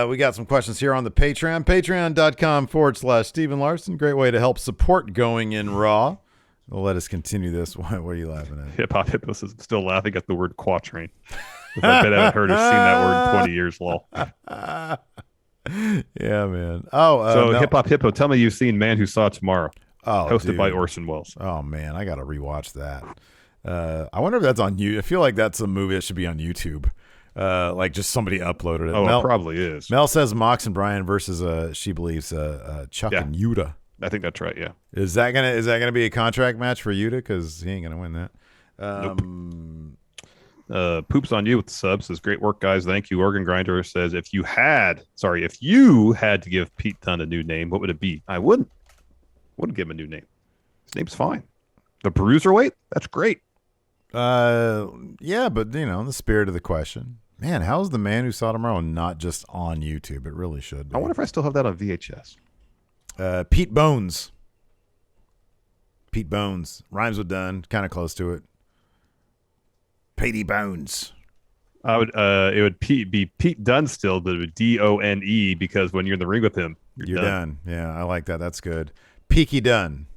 A: We got some questions here on the Patreon. Patreon.com/Stephen Larson. Great way to help support Going In Raw. Well, let us continue this. What are you laughing at?
B: Hip Hop Hippo says, still laughing at the word quatrain. I bet I haven't heard or seen that word in 20 years, lol.
A: Yeah, man. Oh,
B: so Hip Hop Hippo, tell me you've seen Man Who Saw Tomorrow, hosted
A: dude.
B: by Orson Welles.
A: Oh man, I gotta rewatch that. I wonder if that's on you. I feel like that's a movie that should be on YouTube. Like just somebody uploaded it.
B: Oh,
A: Mel,
B: it probably is.
A: Mel says Mox and Brian versus she believes Chuck and Yuta.
B: I think that's right. Yeah.
A: Is that gonna be a contract match for Yuta? Because he ain't gonna win that.
B: Nope. Poops on you with the subs says, great work, guys. Thank you. Organ Grinder says, if you had to give Pete Dunne a new name, what would it be? I wouldn't give him a new name. His name's fine. The Bruiserweight? That's great.
A: Yeah, but in the spirit of the question, man, how's The Man Who Saw Tomorrow not just on YouTube? It really should be.
B: I wonder if I still have that on VHS.
A: Pete Bones. Pete Bones rhymes with Dunne, kind of close to it. Petey Bones.
B: It would be Pete Dunne still, but it would Done because when you're in the ring with him, you're done.
A: Yeah, I like that. That's good. Peaky Dunne.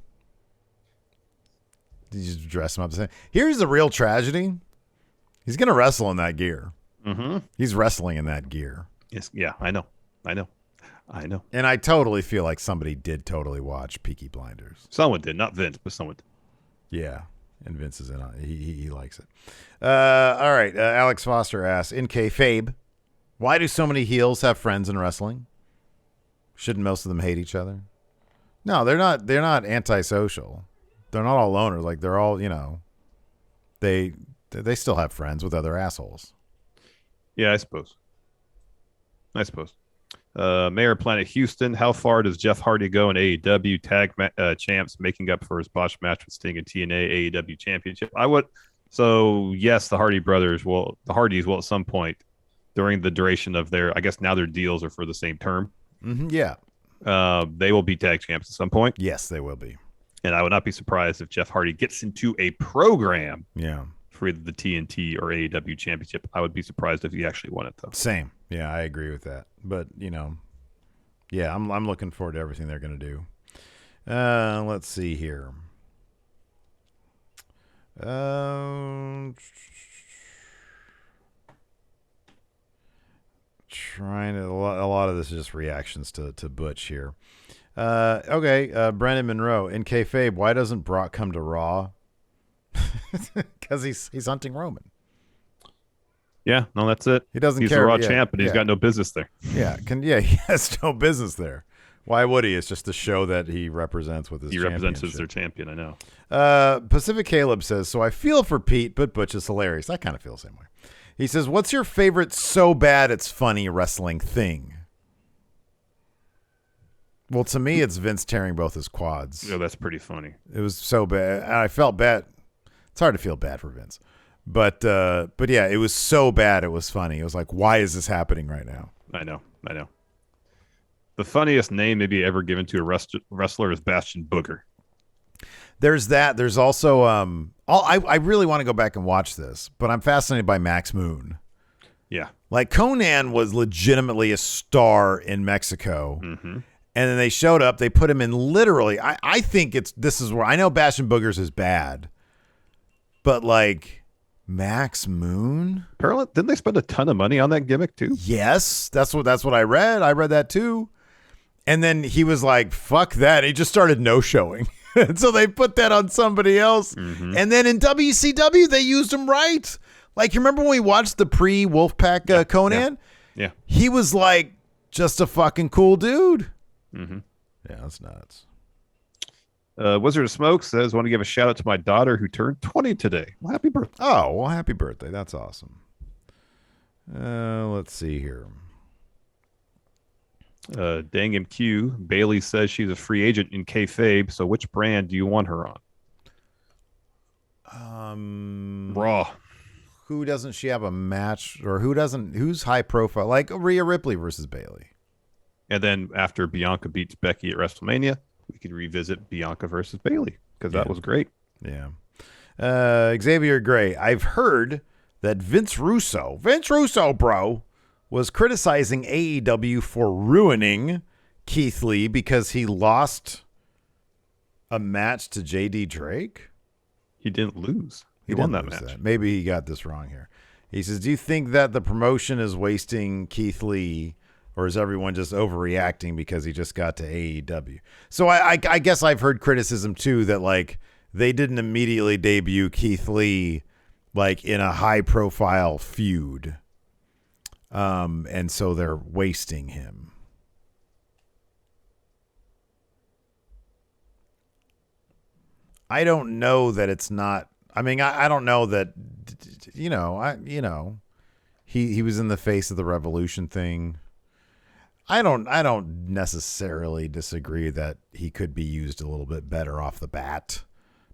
A: Did you just dress him up the same? Here's the real tragedy. He's gonna wrestle in that gear.
B: Mm-hmm.
A: He's wrestling in that gear.
B: Yes, yeah, I know.
A: And I totally feel like somebody did totally watch Peaky Blinders.
B: Someone did, not Vince, but someone did.
A: Yeah, and Vince is in on it. He likes it. All right, Alex Foster asks, in kayfabe, why do so many heels have friends in wrestling? Shouldn't most of them hate each other? No, they're not. They're not antisocial. They're not all loners. Like they're all, they still have friends with other assholes.
B: Yeah, I suppose. Mayor Planet Houston, how far does Jeff Hardy go in AEW tag champs, making up for his botched match with Sting and TNA AEW championship? So yes, the Hardys will at some point during the duration of their, I guess now their deals are for the same term.
A: Mm-hmm, yeah.
B: They will be tag champs at some point.
A: Yes, they will be.
B: And I would not be surprised if Jeff Hardy gets into a program.
A: Yeah.
B: For either the TNT or AEW championship. I would be surprised if he actually won it, though.
A: Same. Yeah, I agree with that. But, yeah, I'm looking forward to everything they're going to do. Let's see here. A lot of this is just reactions to Butch here. Okay, Brendan Monroe. In kayfabe, why doesn't Brock come to Raw? Because he's hunting Roman.
B: Yeah, no, that's it.
A: He doesn't
B: he's
A: care.
B: He's the Raw champ, but he's got no business there.
A: Yeah, he has no business there. Why would he? It's just to show that he represents with his championship.
B: He represents as their champion, I know.
A: Pacific Caleb says, so I feel for Pete, but Butch is hilarious. I kind of feel the same way. He says, what's your favorite so bad it's funny wrestling thing? Well, to me, it's Vince tearing both his quads.
B: Yeah, that's pretty funny.
A: It was so bad. I felt bad. It's hard to feel bad for Vince. But yeah, it was so bad it was funny. It was like, why is this happening right now?
B: I know. The funniest name maybe ever given to a wrestler is Bastion Booger.
A: There's that. There's also I really want to go back and watch this, but I'm fascinated by Max Moon.
B: Yeah.
A: Like Conan was legitimately a star in Mexico.
B: Mm-hmm.
A: And then they showed up, they put him in literally, I think this is where I know Bastion Boogers is bad. But like Max Moon?
B: Apparently, didn't they spend a ton of money on that gimmick too?
A: Yes, that's what I read. I read that too. And then he was like, fuck that. He just started no-showing. And so they put that on somebody else.
B: Mm-hmm.
A: And then in WCW, they used him right. Like, you remember when we watched the pre-Wolfpack Conan?
B: Yeah.
A: He was like just a fucking cool dude.
B: Mm-hmm.
A: Yeah, that's nuts.
B: Wizard of Smoke says, want to give a shout out to my daughter who turned 20 today. Well, happy birthday.
A: Oh, well, happy birthday. That's awesome. Let's see here.
B: Dang MQ. Bailey says she's a free agent in kayfabe. So which brand do you want her on? Raw.
A: Who doesn't she have a match, or who's high profile? Like Rhea Ripley versus Bailey.
B: And then after Bianca beats Becky at WrestleMania, we could revisit Bianca versus Bailey because that was great.
A: Yeah. Xavier Gray. I've heard that Vince Russo, bro, was criticizing AEW for ruining Keith Lee because he lost A match to JD Drake?
B: He didn't lose. He won that
A: didn't lose
B: match.
A: that. Maybe he got this wrong here. He says, do you think that the promotion is wasting Keith Lee, or is everyone just overreacting because he just got to AEW? So I guess I've heard criticism too that like they didn't immediately debut Keith Lee like in a high profile feud. And so they're wasting him. I don't know that it's not. I mean, I don't know that, he was in the face of the Revolution thing. I don't necessarily disagree that he could be used a little bit better off the bat,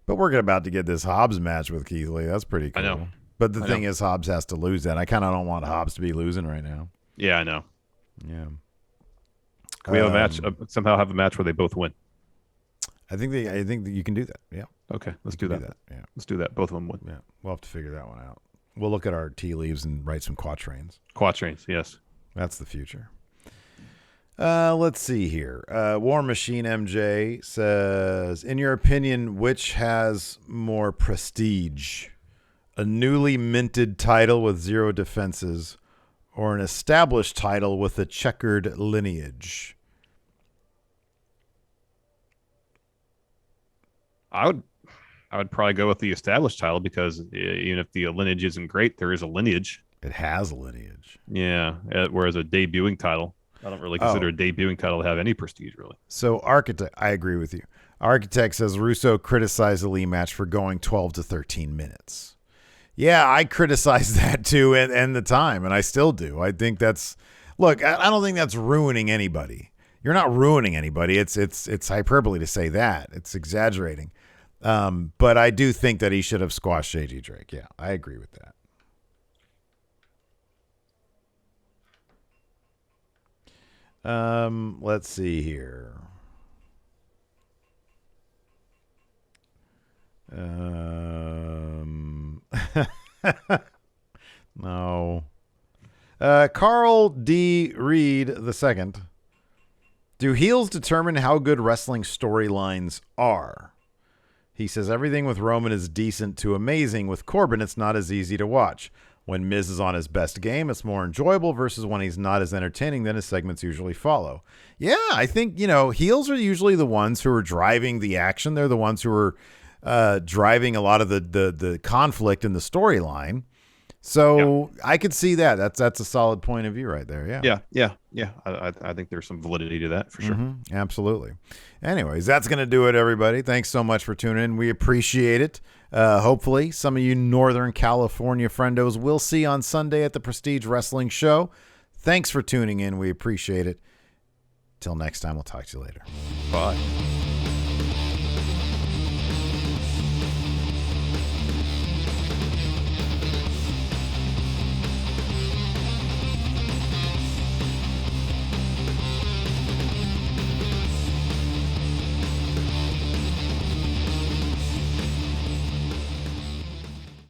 A: but we're about to get this Hobbs match with Keith Lee. That's pretty cool.
B: I know.
A: But the thing is, Hobbs has to lose that. I kind of don't want Hobbs to be losing right now.
B: Yeah, I know.
A: Yeah.
B: Can we have a match? Somehow have a match where they both win.
A: I think that you can do that. Yeah.
B: Okay, let's do that.
A: Yeah.
B: Let's do that. Both of them win.
A: Yeah. We'll have to figure that one out. We'll look at our tea leaves and write some quatrains.
B: Quatrains, yes.
A: That's the future. Let's see here. War Machine MJ says, in your opinion, which has more prestige? A newly minted title with 0 defenses, or an established title with a checkered lineage?
B: I would probably go with the established title because even if the lineage isn't great, there is a lineage.
A: It has a lineage.
B: Yeah, whereas a debuting title, I don't really consider a debuting title to have any prestige, really.
A: So Architect, I agree with you. Architect says Russo criticized the Lee match for going 12 to 13 minutes. Yeah, I criticized that too and the time, and I still do. I think look, I don't think that's ruining anybody. You're not ruining anybody. It's hyperbole to say that. It's exaggerating. But I do think that he should have squashed JD Drake. Yeah, I agree with that. Let's see here. No. Carl D. Reed II. Do heels determine how good wrestling storylines are? He says everything with Roman is decent to amazing. With Corbin, it's not as easy to watch. When Miz is on his best game, it's more enjoyable versus when he's not as entertaining than his segments usually follow. Yeah, I think, heels are usually the ones who are driving the action. They're the ones who are driving a lot of the conflict in the storyline. So yeah. I could see that. That's a solid point of view right there. Yeah.
B: I think there's some validity to that for sure.
A: Mm-hmm. Absolutely. Anyways, that's going to do it, everybody. Thanks so much for tuning in. We appreciate it. Hopefully, some of you Northern California friendos will see on Sunday at the Prestige Wrestling Show. Thanks for tuning in. We appreciate it. Till next time, we'll talk to you later.
B: Bye.